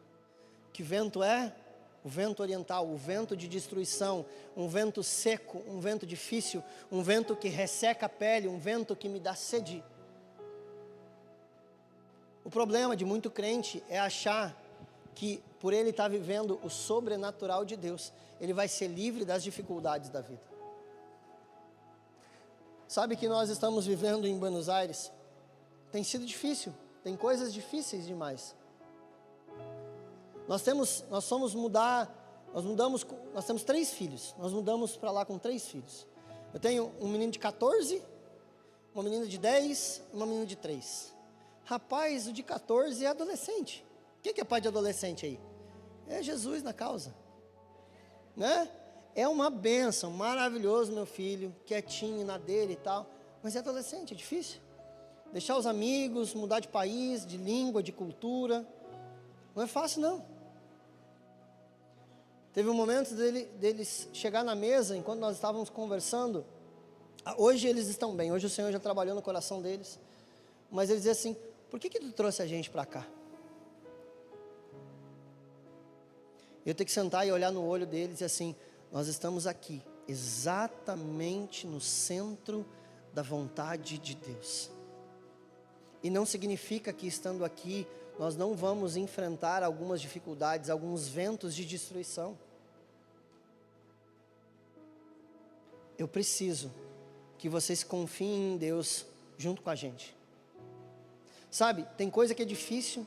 Que vento é? O vento oriental, o vento de destruição, um vento seco, um vento difícil, um vento que resseca a pele, um vento que me dá sede. O problema de muito crente é achar que por ele estar vivendo o sobrenatural de Deus, ele vai ser livre das dificuldades da vida. Sabe que nós estamos vivendo em Buenos Aires? Tem sido difícil, tem coisas difíceis demais. Nós temos 3 filhos, nós mudamos para lá com 3 filhos. Eu tenho um menino de 14, uma menina de 10 e uma menina de 3. Rapaz, o de 14 é adolescente. O que é pai de adolescente aí? É Jesus na causa, né? É uma bênção, maravilhoso meu filho, quietinho na dele e tal, mas é adolescente, é difícil. Deixar os amigos, mudar de país, de língua, de cultura, não é fácil não. Teve um momento deles chegar na mesa, enquanto nós estávamos conversando. Hoje eles estão bem, hoje o Senhor já trabalhou no coração deles. Mas eles diziam assim: por que tu trouxe a gente para cá? Eu tenho que sentar e olhar no olho deles e dizer assim: nós estamos aqui, exatamente no centro da vontade de Deus. E não significa que estando aqui, nós não vamos enfrentar algumas dificuldades, alguns ventos de destruição. Eu preciso que vocês confiem em Deus junto com a gente. Sabe, tem coisa que é difícil,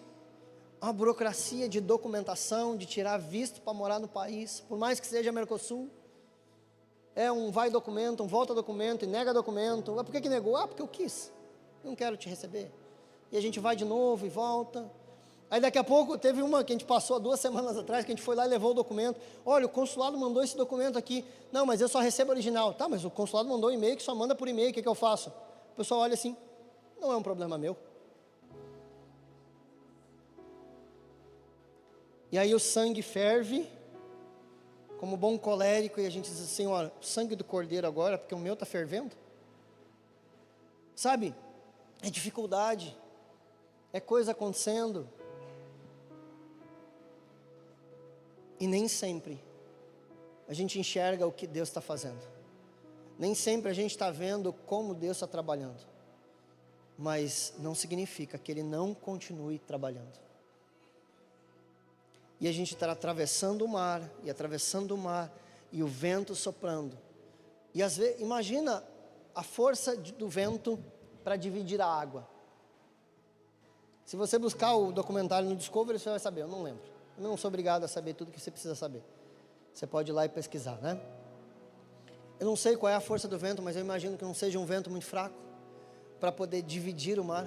uma burocracia de documentação, de tirar visto para morar no país, por mais que seja Mercosul. É um vai documento, um volta documento e nega documento. Por que negou? Porque eu quis, não quero te receber. E a gente vai de novo e volta. Aí daqui a pouco teve uma que a gente passou há 2 semanas atrás, que a gente foi lá e levou o documento. Olha, o consulado mandou esse documento aqui. Não, mas eu só recebo original. Tá, mas o consulado mandou um e-mail que só manda por e-mail, o que eu faço? O pessoal olha assim, não é um problema meu. E aí o sangue ferve, como bom colérico, e a gente diz assim, olha, o sangue do cordeiro agora, porque o meu está fervendo. Sabe, é dificuldade, é coisa acontecendo. E nem sempre a gente enxerga o que Deus está fazendo. Nem sempre a gente está vendo como Deus está trabalhando. Mas não significa que Ele não continue trabalhando. E a gente está atravessando o mar, e atravessando o mar, e o vento soprando. E às vezes, imagina a força do vento para dividir a água. Se você buscar o documentário no Discovery, você vai saber, eu não lembro. Eu não sou obrigado a saber tudo que você precisa saber. Você pode ir lá e pesquisar, né? Eu não sei qual é a força do vento, mas eu imagino que não seja um vento muito fraco para poder dividir o mar.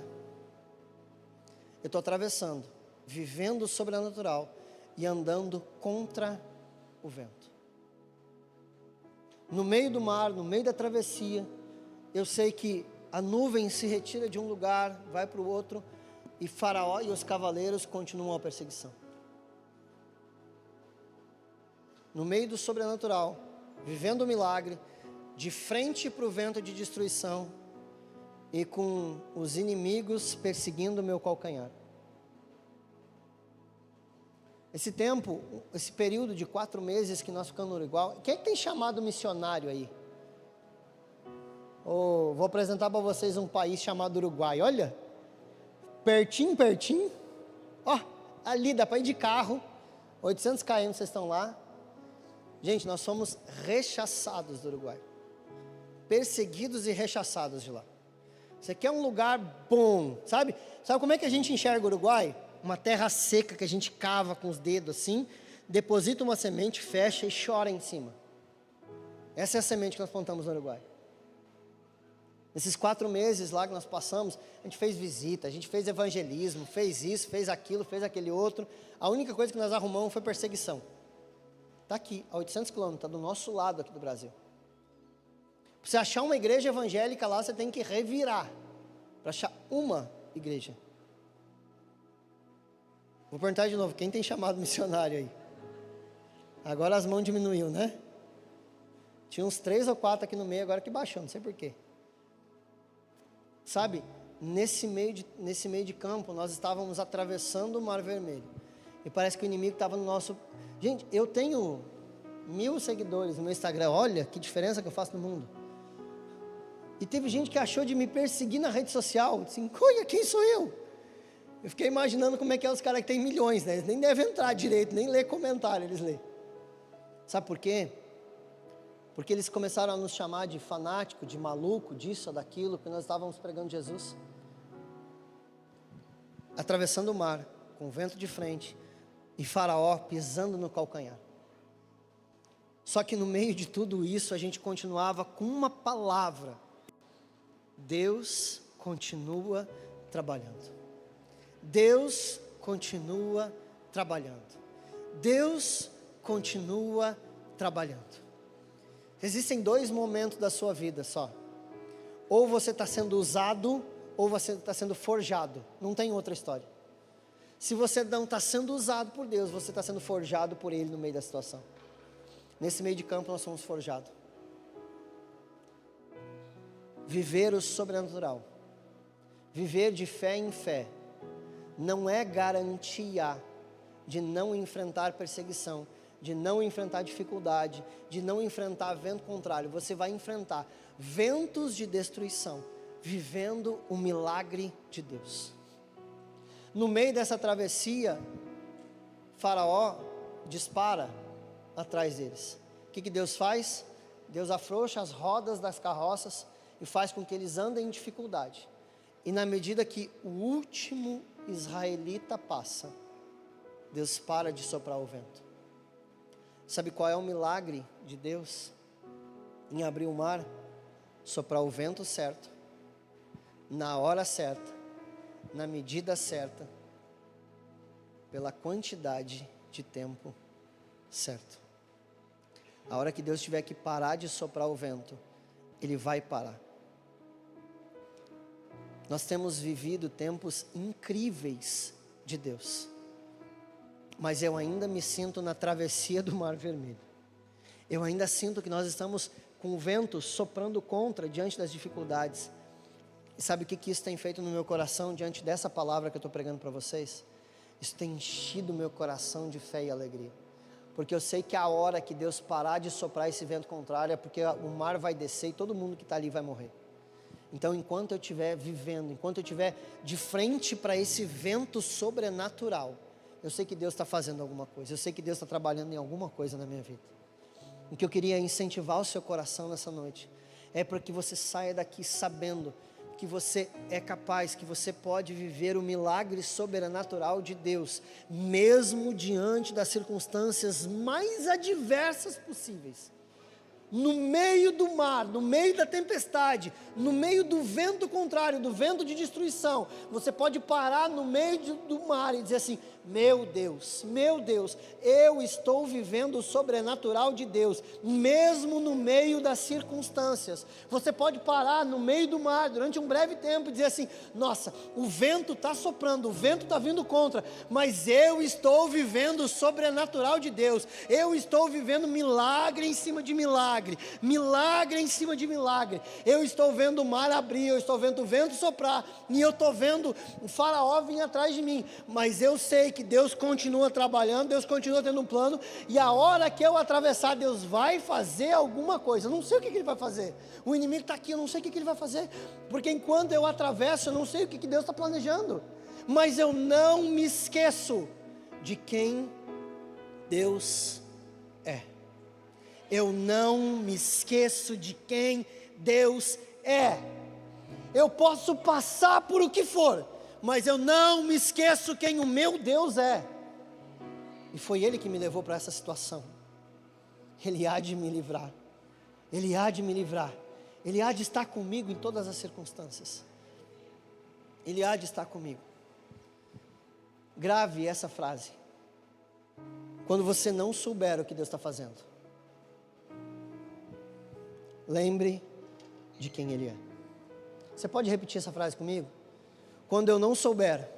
Eu estou atravessando, vivendo o sobrenatural e andando contra o vento. No meio do mar, no meio da travessia, eu sei que a nuvem se retira de um lugar, vai para o outro, e Faraó e os cavaleiros continuam a perseguição. No meio do sobrenatural, vivendo o milagre, de frente para o vento de destruição e com os inimigos perseguindo o meu calcanhar. Esse tempo, esse período de 4 meses que nós ficamos no Uruguai, quem é que tem chamado missionário aí? Vou apresentar para vocês um país chamado Uruguai, olha, pertinho, ó, ali dá para ir de carro, 800 km vocês estão lá. Gente, nós somos rechaçados do Uruguai, perseguidos e rechaçados de lá. Você quer um lugar bom, sabe? Sabe como é que a gente enxerga o Uruguai? Uma terra seca que a gente cava com os dedos assim, deposita uma semente, fecha e chora em cima. Essa é a semente que nós plantamos no Uruguai. Nesses 4 meses lá que nós passamos, a gente fez visita, a gente fez evangelismo, fez isso, fez aquilo, fez aquele outro. A única coisa que nós arrumamos foi perseguição. Está aqui, a 800 quilômetros, está do nosso lado aqui do Brasil. Para você achar uma igreja evangélica lá, você tem que revirar, para achar uma igreja. Vou perguntar de novo, quem tem chamado missionário aí? Agora as mãos diminuiu, né? Tinha uns 3 ou 4 aqui no meio, agora que baixou, não sei porquê. Sabe, nesse meio de campo, nós estávamos atravessando o Mar Vermelho. E parece que o inimigo estava no nosso... Gente, eu tenho 1000 seguidores no meu Instagram, olha que diferença que eu faço no mundo. E teve gente que achou de me perseguir na rede social, assim, olha, quem sou eu? Eu fiquei imaginando como é que é os caras que têm milhões, né? Eles nem devem entrar direito, nem ler comentário, eles lêem. Sabe por quê? Porque eles começaram a nos chamar de fanático, de maluco, disso ou daquilo, porque nós estávamos pregando Jesus. Atravessando o mar, com o vento de frente, e Faraó pisando no calcanhar. Só que no meio de tudo isso, a gente continuava com uma palavra: Deus continua trabalhando. Deus continua trabalhando. Deus continua trabalhando. Existem 2 momentos da sua vida só. Ou você está sendo usado, ou você está sendo forjado. Não tem outra história. Se você não está sendo usado por Deus, você está sendo forjado por Ele no meio da situação. Nesse meio de campo nós somos forjados. Viver o sobrenatural, viver de fé em fé, não é garantia de não enfrentar perseguição, de não enfrentar dificuldade, de não enfrentar vento contrário. Você vai enfrentar ventos de destruição, vivendo o milagre de Deus. No meio dessa travessia, Faraó dispara atrás deles. O que Deus faz? Deus afrouxa as rodas das carroças e faz com que eles andem em dificuldade. E na medida que o último israelita passa, Deus para de soprar o vento. Sabe qual é o milagre de Deus em abrir o mar? Soprar o vento certo, na hora certa, na medida certa, pela quantidade de tempo certo. A hora que Deus tiver que parar de soprar o vento, Ele vai parar. Nós temos vivido tempos incríveis de Deus, mas eu ainda me sinto na travessia do Mar Vermelho. Eu ainda sinto que nós estamos com o vento soprando contra diante das dificuldades. E sabe o que isso tem feito no meu coração diante dessa palavra que eu estou pregando para vocês? Isso tem enchido o meu coração de fé e alegria. Porque eu sei que a hora que Deus parar de soprar esse vento contrário é porque o mar vai descer e todo mundo que está ali vai morrer. Então, enquanto eu estiver vivendo, enquanto eu estiver de frente para esse vento sobrenatural, eu sei que Deus está fazendo alguma coisa, eu sei que Deus está trabalhando em alguma coisa na minha vida. O que eu queria incentivar o seu coração nessa noite é para que você saia daqui sabendo que você é capaz, que você pode viver o milagre sobrenatural de Deus, mesmo diante das circunstâncias mais adversas possíveis. No meio do mar, no meio da tempestade, no meio do vento contrário, do vento de destruição, você pode parar no meio do mar e dizer assim: meu Deus, eu estou vivendo o sobrenatural de Deus, mesmo no meio das circunstâncias. Você pode parar no meio do mar durante um breve tempo e dizer assim: nossa, o vento está soprando, o vento está vindo contra, mas eu estou vivendo o sobrenatural de Deus, eu estou vivendo milagre em cima de milagre, milagre em cima de milagre. Eu estou vendo o mar abrir, eu estou vendo o vento soprar, e eu estou vendo o faraó vir atrás de mim, mas eu sei que Deus continua trabalhando, Deus continua tendo um plano, e a hora que eu atravessar, Deus vai fazer alguma coisa. Eu não sei o que Ele vai fazer, o inimigo está aqui, eu não sei o que Ele vai fazer, porque enquanto eu atravesso, eu não sei o que Deus está planejando, mas eu não me esqueço de quem Deus é. Eu não me esqueço de quem Deus é. Eu posso passar por o que for, mas eu não me esqueço quem o meu Deus é. E foi Ele que me levou para essa situação. Ele há de me livrar. Ele há de me livrar. Ele há de estar comigo em todas as circunstâncias. Ele há de estar comigo. Grave essa frase. Quando você não souber o que Deus está fazendo, lembre de quem Ele é. Você pode repetir essa frase comigo? Quando eu não souber.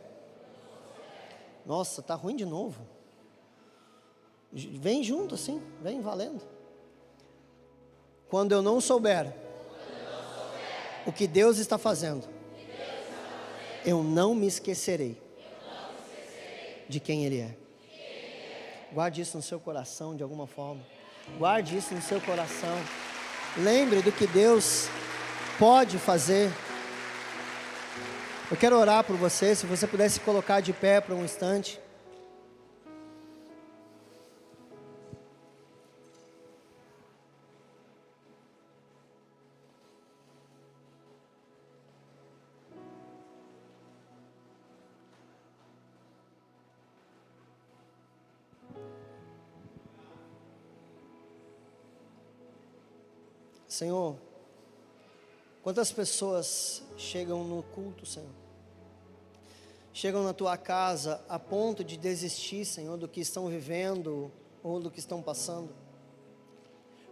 Nossa, está ruim de novo. Vem junto assim, vem valendo. Quando eu não souber o que Deus está fazendo, eu não me esquecerei de quem Ele é. Guarde isso no seu coração de alguma forma. Guarde isso no seu coração. Lembre do que Deus pode fazer. Eu quero orar por você, se você pudesse colocar de pé por um instante. Senhor, quantas pessoas chegam no culto, Senhor, chegam na Tua casa a ponto de desistir, Senhor, do que estão vivendo ou do que estão passando.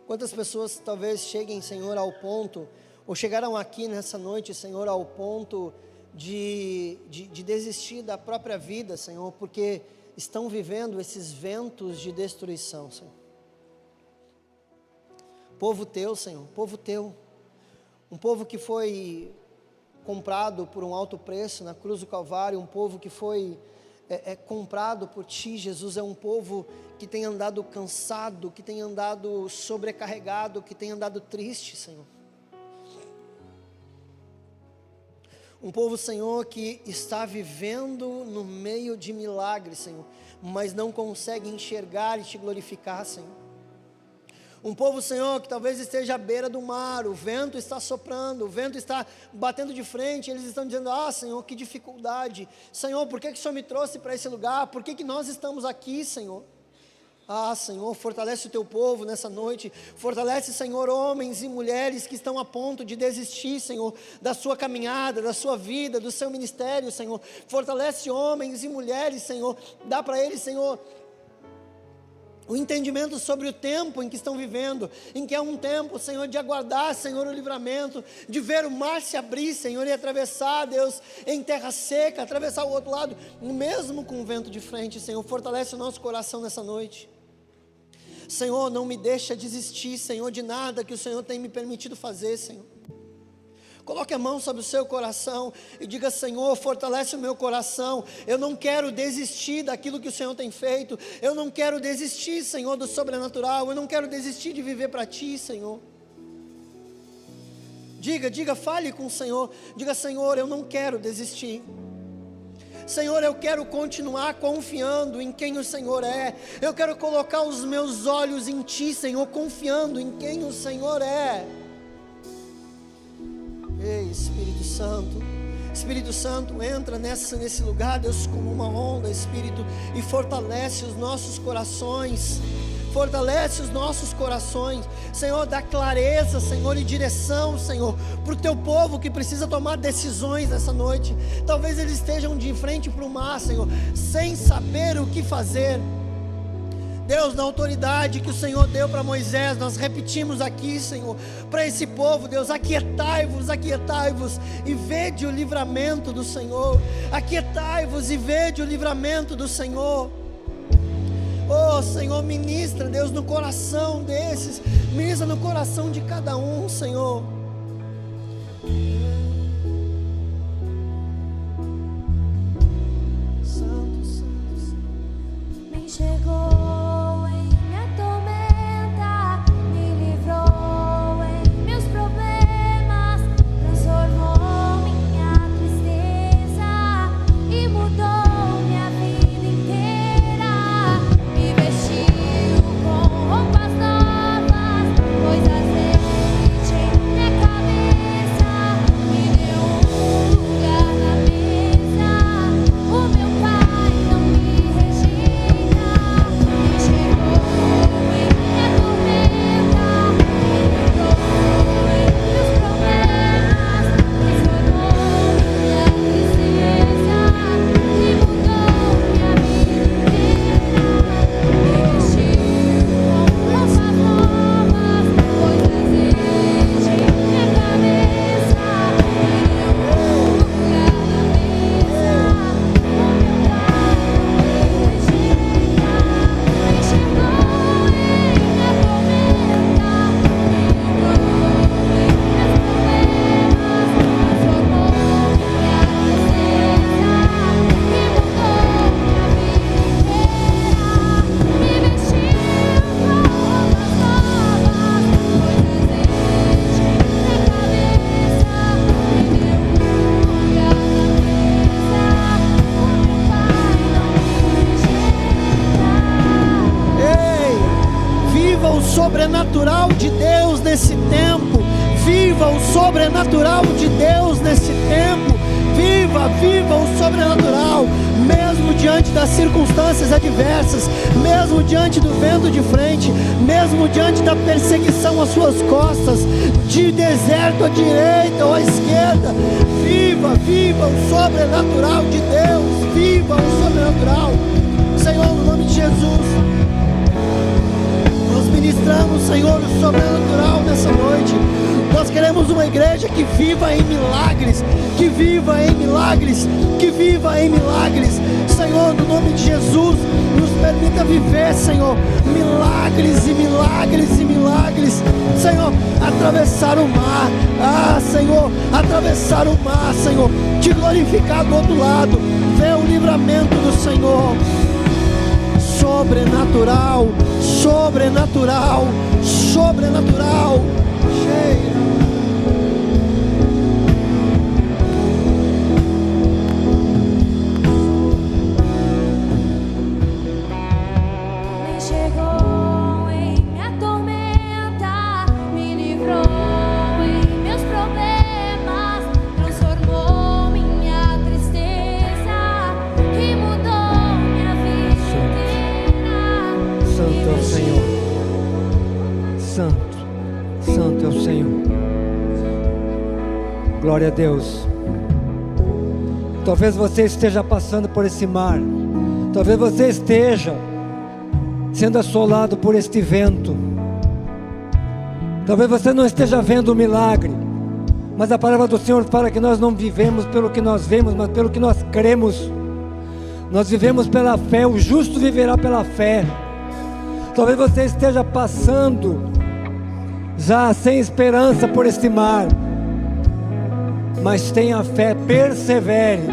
Quantas pessoas talvez cheguem, Senhor, ao ponto, ou chegaram aqui nessa noite, Senhor, ao ponto de desistir da própria vida, Senhor, porque estão vivendo esses ventos de destruição, Senhor. Povo Teu, Senhor, povo Teu, um povo que foi comprado por um alto preço na cruz do Calvário, um povo que foi comprado por Ti, Jesus, é um povo que tem andado cansado, que tem andado sobrecarregado, que tem andado triste, Senhor. Um povo, Senhor, que está vivendo no meio de milagres, Senhor, mas não consegue enxergar e Te glorificar, Senhor. Um povo, Senhor, que talvez esteja à beira do mar, o vento está soprando, o vento está batendo de frente, eles estão dizendo: ah, Senhor, que dificuldade, Senhor, por que o Senhor me trouxe para esse lugar, por que nós estamos aqui, Senhor? Ah, Senhor, fortalece o teu povo nessa noite. Fortalece, Senhor, homens e mulheres que estão a ponto de desistir, Senhor, da sua caminhada, da sua vida, do seu ministério, Senhor. Fortalece homens e mulheres, Senhor. Dá para eles, Senhor, o entendimento sobre o tempo em que estão vivendo, em que é um tempo, Senhor, de aguardar, Senhor, o livramento, de ver o mar se abrir, Senhor, e atravessar, Deus, em terra seca, atravessar o outro lado, mesmo com o vento de frente, Senhor. Fortalece o nosso coração nessa noite. Senhor, não me deixa desistir, Senhor, de nada que o Senhor tem me permitido fazer, Senhor. Coloque a mão sobre o seu coração e diga: Senhor, fortalece o meu coração. Eu não quero desistir daquilo que o Senhor tem feito. Eu não quero desistir, Senhor, do sobrenatural. Eu não quero desistir de viver para Ti, Senhor. Diga, fale com o Senhor. Diga: Senhor, eu não quero desistir. Senhor, eu quero continuar confiando em quem o Senhor é. Eu quero colocar os meus olhos em Ti, Senhor, confiando em quem o Senhor é. Ei, Espírito Santo, entra nesse lugar, Deus, como uma onda, Espírito, e fortalece os nossos corações. Fortalece os nossos corações, Senhor, dá clareza, Senhor, e direção, Senhor, para o teu povo que precisa tomar decisões nessa noite. Talvez eles estejam de frente para o mar, Senhor, sem saber o que fazer. Deus, na autoridade que o Senhor deu para Moisés, nós repetimos aqui, Senhor, para esse povo, Deus: aquietai-vos, aquietai-vos e vede o livramento do Senhor. Aquietai-vos e vede o livramento do Senhor. Oh, Senhor, ministra, Deus, no coração desses, ministra no coração de cada um, Senhor. Santo, Santo, Santo. Me chegou em minha tormenta, me livrou em meus problemas, transformou minha tristeza e mudou minha vida inteira. Me vestiu com roupas novas, pôs azeite em minha cabeça, me deu um lugar na mesa. O meu Pai não me rejeita. Me chegou em minha tormenta, me livrou em meus problemas, transformou minha tristeza e mudou minha vida inteira. Me vestiu com roupas novas, pôs azeite em minha cabeça, me deu um lugar na mesa. O meu Pai não me rejeita. Me chegou em minha tormenta, me livrou em meus problemas, transformou minha tristeza e mudou minha vida inteira. Me vestiu com roupas novas, pôs azeite em minha cabeça, me deu um lugar na mesa. O meu Pai não me rejeita. Ei, viva o sobrenatural de Deus nesse tempo. Viva o sobrenatural de Deus nesse tempo. Viva o sobrenatural. Mesmo diante das circunstâncias adversas, mesmo diante do vento de frente, mesmo diante da perseguição às suas costas, de deserto à direita ou à esquerda, viva o sobrenatural de Deus. Viva o sobrenatural. Senhor, no nome de Jesus, nós ministramos, Senhor, o sobrenatural nessa noite. Nós queremos uma igreja que viva em milagres, que viva em milagres, que viva em milagres. Senhor, no nome de Jesus, nos permita viver, Senhor, milagres e milagres e milagres. Senhor, atravessar o mar, Senhor, atravessar o mar, Senhor, te glorificar do outro lado, ver o livramento do Senhor. Sobrenatural, sobrenatural, sobrenatural. Cheira. Me chegou em minha tormenta, me livrou em meus problemas, transformou minha tristeza e mudou minha vida inteira. Me Glória a Deus. Talvez você esteja passando por esse mar. Talvez você esteja sendo assolado por este vento. Talvez você não esteja vendo o milagre, mas a palavra do Senhor fala que nós não vivemos pelo que nós vemos, mas pelo que nós cremos. Nós vivemos pela fé, o justo viverá pela fé. Talvez você esteja passando já sem esperança por este mar, mas tenha fé, persevere.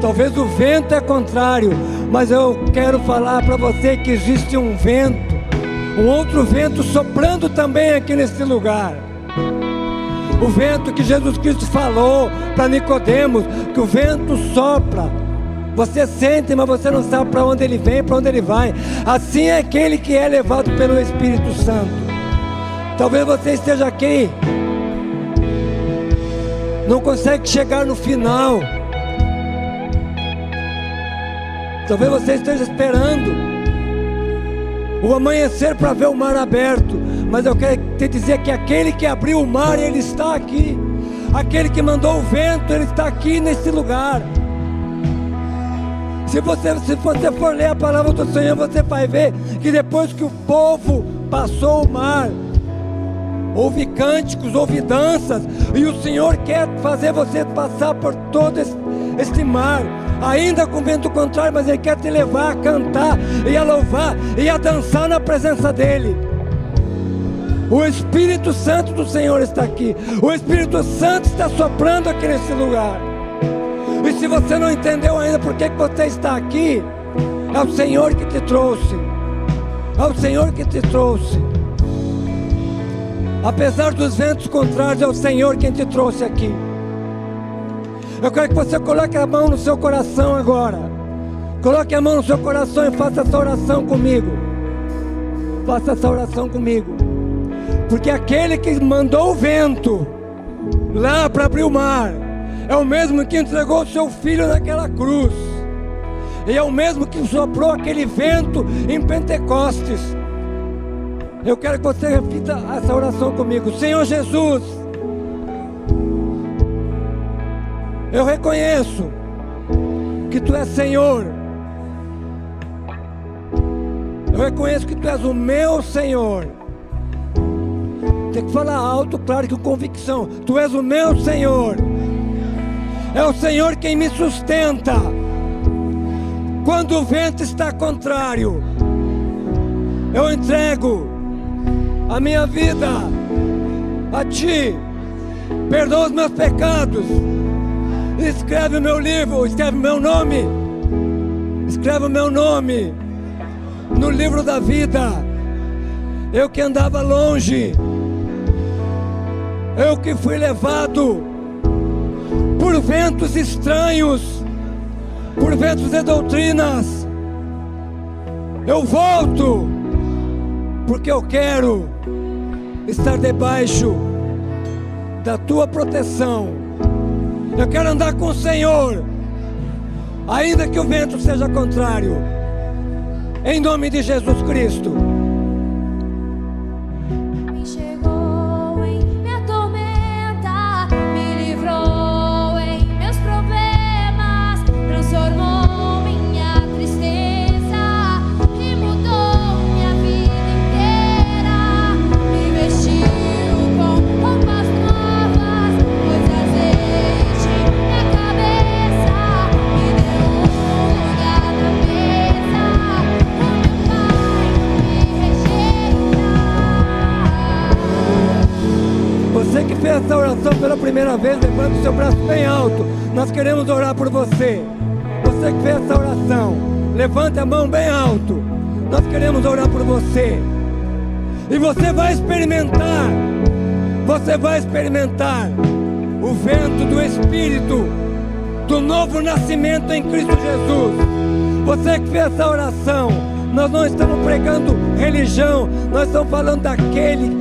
Talvez o vento é contrário, mas eu quero falar para você que existe um vento, um outro vento soprando também aqui nesse lugar. O vento que Jesus Cristo falou para Nicodemos, que o vento sopra, você sente, mas você não sabe para onde ele vem, para onde ele vai. Assim é aquele que é levado pelo Espírito Santo. Talvez você esteja aqui, não consegue chegar no final. Talvez você esteja esperando o amanhecer para ver o mar aberto, mas eu quero te dizer que aquele que abriu o mar, ele está aqui. Aquele que mandou o vento, ele está aqui nesse lugar. Se você for ler a palavra do Senhor, você vai ver que depois que o povo passou o mar, houve cânticos, houve danças, e o Senhor quer fazer você passar por todo este mar, ainda com vento contrário, mas Ele quer te levar a cantar, e a louvar, e a dançar na presença dEle. O Espírito Santo do Senhor está aqui, o Espírito Santo está soprando aqui nesse lugar. E se você não entendeu ainda por que você está aqui, é o Senhor que te trouxe, é o Senhor que te trouxe. Apesar dos ventos contrários, é o Senhor quem te trouxe aqui. Eu quero que você coloque a mão no seu coração agora. Coloque a mão no seu coração e faça essa oração comigo. Faça essa oração comigo. Porque aquele que mandou o vento lá para abrir o mar, é o mesmo que entregou o seu filho naquela cruz. E é o mesmo que soprou aquele vento em Pentecostes. Eu quero que você repita essa oração comigo. Senhor Jesus, eu reconheço que Tu és Senhor. Eu reconheço que Tu és o meu Senhor. Tem que falar alto, claro, que com convicção. Tu és o meu Senhor. É o Senhor quem me sustenta quando o vento está contrário. Eu entrego a minha vida a Ti. Perdoa os meus pecados. Escreve o meu livro, escreve o meu nome. Escreve o meu nome no livro da vida. Eu que andava longe, eu que fui levado por ventos estranhos, por ventos de doutrinas, eu volto, porque eu quero estar debaixo da Tua proteção. Eu quero andar com o Senhor, ainda que o vento seja contrário, em nome de Jesus Cristo. Essa oração pela primeira vez, levante o seu braço bem alto. Nós queremos orar por você. Você que fez essa oração, levante a mão bem alto. Nós queremos orar por você. E você vai experimentar o vento do Espírito, do novo nascimento em Cristo Jesus. Você que fez essa oração, nós não estamos pregando religião, nós estamos falando daquele,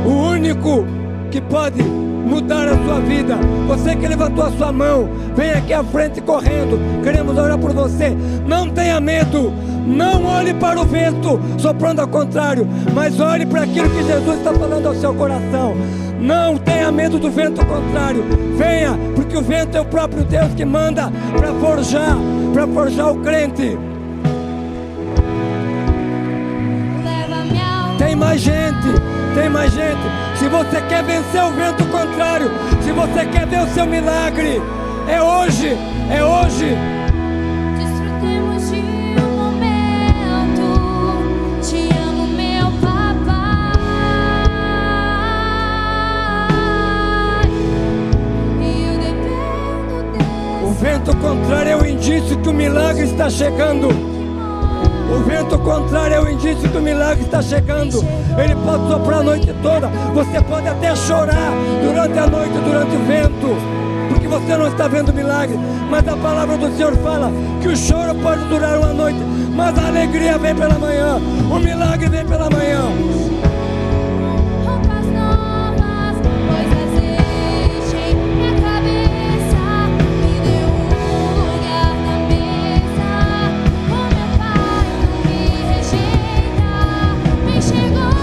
o único que pode mudar a sua vida. Você que levantou a sua mão, vem aqui à frente correndo. Queremos orar por você. Não tenha medo. Não olhe para o vento soprando ao contrário, mas olhe para aquilo que Jesus está falando ao seu coração. Não tenha medo do vento contrário. Venha, porque o vento é o próprio Deus que manda para forjar o crente. Tem mais gente. Se você quer vencer o vento contrário, se você quer ver o seu milagre, é hoje. Desfrutemos de um momento. Te amo, meu papai. E eu dependo desse. O vento contrário é o indício que o milagre está chegando. O vento contrário é o indício que o milagre está chegando. Ele pode soprar a noite toda. Você pode até chorar durante a noite, durante o vento, porque você não está vendo o milagre. Mas a palavra do Senhor fala que o choro pode durar uma noite, mas a alegria vem pela manhã. O milagre vem pela manhã. Roupas novas, pois azeite em minha cabeça. Me deu um lugar na mesa. O meu pai não me rejeita. Me chegou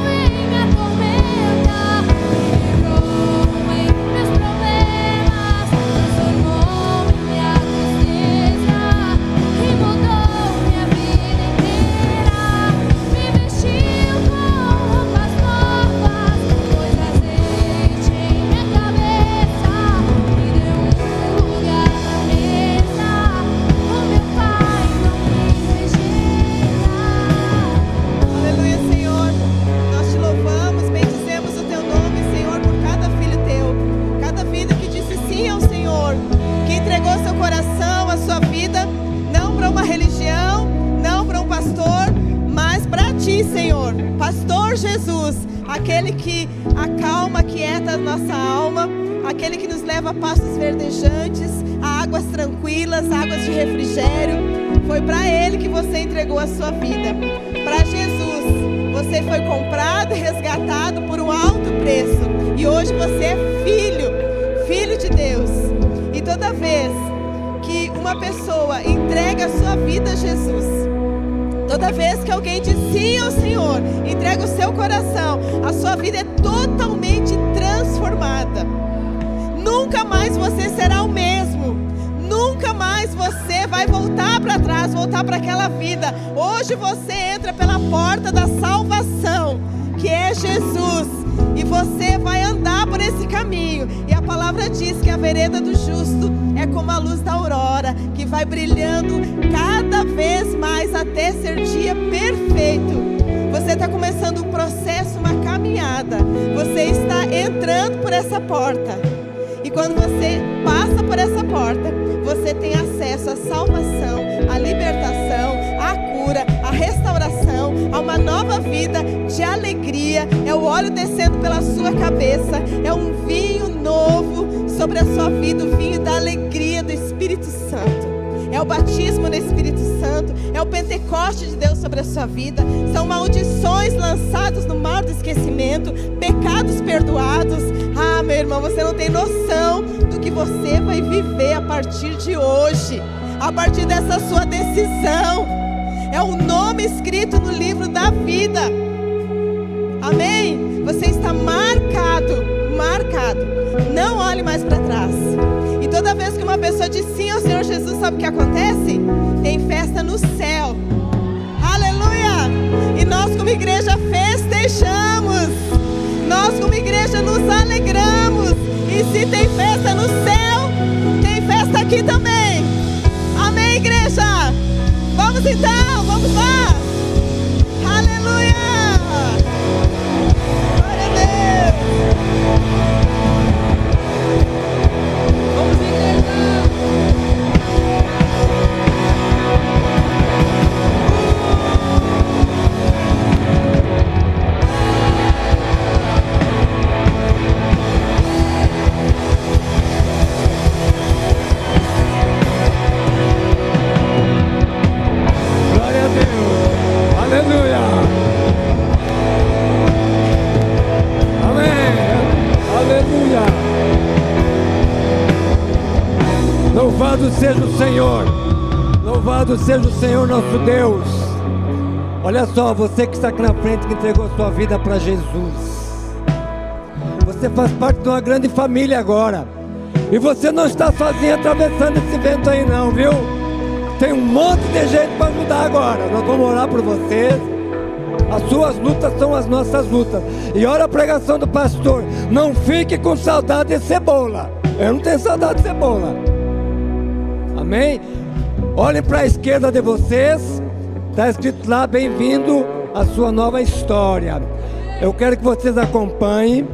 em minha tormenta. Me livrou em meus problemas. Transformou minha tristeza e mudou minha vida inteira. Me vestiu com roupas novas, pois azeite em minha cabeça. Me deu um lugar na mesa. O meu pai não me rejeita. Aleluia, Senhor. Nós te louvamos, bendizemos o teu nome, Senhor, por cada filho teu, cada vida que disse sim ao Senhor, que entregou seu coração, a sua vida, não para uma religião, não para um pastor, mas para ti, Senhor. Pastor Jesus, aquele que acalma, aquieta a nossa alma, aquele que nos leva a pastos verdejantes, a águas tranquilas, águas de refrigério. Foi para Ele que você entregou a sua vida. Para Jesus, você foi comprado e resgatado por um alto preço. E hoje você é filho de Deus. E toda vez que uma pessoa entrega a sua vida a Jesus, toda vez que alguém diz sim ao Senhor, entrega o seu coração, a sua vida é totalmente transformada. Nunca mais você será o mesmo. Nunca mais você vai voltar para trás, voltar para aquela vida. Hoje você entra pela porta da salvação, que é Jesus, e você vai andar por esse caminho. E a palavra diz que a vereda do justo é como a luz da aurora, que vai brilhando cada vez mais até ser dia perfeito. Você está começando um processo, uma caminhada. Você está entrando por essa porta. E quando você passa por essa porta, você tem acesso à salvação, à libertação, à cura, à restauração, a uma nova vida de alegria. É o óleo descendo pela sua cabeça, é um vinho novo sobre a sua vida, o vinho da alegria do Espírito Santo. É o batismo no Espírito Santo, é o Pentecoste de Deus sobre a sua vida. São maldições lançadas no mar do esquecimento, pecados perdoados. Ah, meu irmão, você não tem noção do que você vai viver a partir de hoje, a partir dessa sua decisão. É o nome escrito no livro da vida. Amém? Você está marcado. Não olhe mais para trás. E toda vez que uma pessoa diz sim ao Senhor Jesus, sabe o que acontece? Tem festa no céu. Aleluia! E nós como igreja festejamos. Nós como igreja nos alegramos. E se tem festa no céu, tem festa aqui também. Amém, igreja? Vamos então, vamos lá. Aleluia! Glória a Deus! Vamos, igreja! Glória a Deus. Aleluia. Amém. Aleluia. Louvado seja o Senhor. Louvado seja o Senhor nosso Deus. Olha só, você que está aqui na frente, que entregou a sua vida para Jesus. você faz parte de uma grande família agora. E você não está sozinho atravessando esse vento aí não, viu? Tem um monte de gente para ajudar agora. Nós vamos orar por vocês. As suas lutas são as nossas lutas. E olha a pregação do pastor. Não fique com saudade de cebola. Eu não tenho saudade de cebola. Amém? Olhem para a esquerda de vocês. Está escrito lá, bem-vindo à sua nova história. Eu quero que vocês acompanhem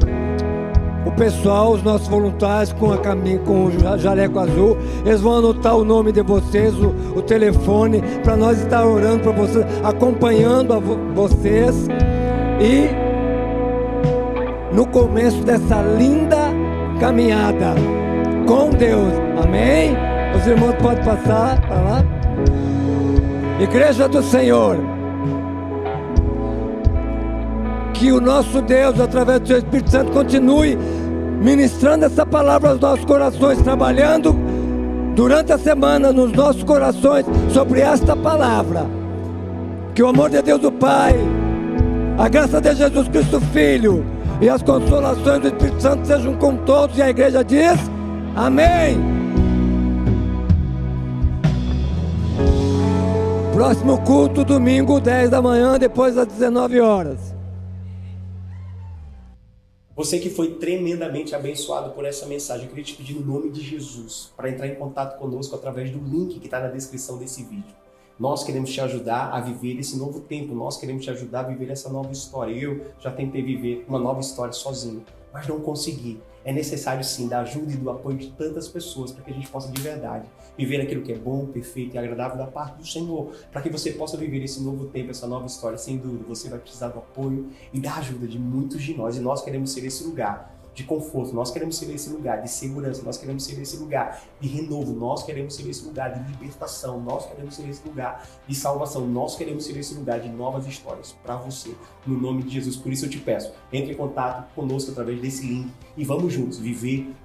o pessoal, os nossos voluntários com o jaleco azul. Eles vão anotar o nome de vocês, o telefone, para nós estar orando para vocês, acompanhando vocês. E no começo dessa linda caminhada com Deus. Amém? Os irmãos podem passar para lá. Igreja do Senhor, que o nosso Deus, através do seu Espírito Santo, continue ministrando essa palavra aos nossos corações, trabalhando durante a semana nos nossos corações sobre esta palavra. Que o amor de Deus o Pai, a graça de Jesus Cristo Filho e as consolações do Espírito Santo sejam com todos. E a igreja diz: amém. Próximo culto, domingo, 10 da manhã, depois das 19 horas. Você que foi tremendamente abençoado por essa mensagem, eu queria te pedir no nome de Jesus para entrar em contato conosco através do link que está na descrição desse vídeo. Nós queremos te ajudar a viver esse novo tempo, nós queremos te ajudar a viver essa nova história. Eu já tentei viver uma nova história sozinho, mas não consegui. É necessário sim da ajuda e do apoio de tantas pessoas para que a gente possa de verdade viver aquilo que é bom, perfeito e agradável da parte do Senhor, para que você possa viver esse novo tempo, essa nova história. Sem dúvida, você vai precisar do apoio e da ajuda de muitos de nós, e nós queremos ser esse lugar de conforto, nós queremos ser esse lugar de segurança, nós queremos ser esse lugar de renovo, nós queremos ser esse lugar de libertação, nós queremos ser esse lugar de salvação, nós queremos ser esse lugar de novas histórias para você, no nome de Jesus. Por isso eu te peço, entre em contato conosco através desse link e vamos juntos viver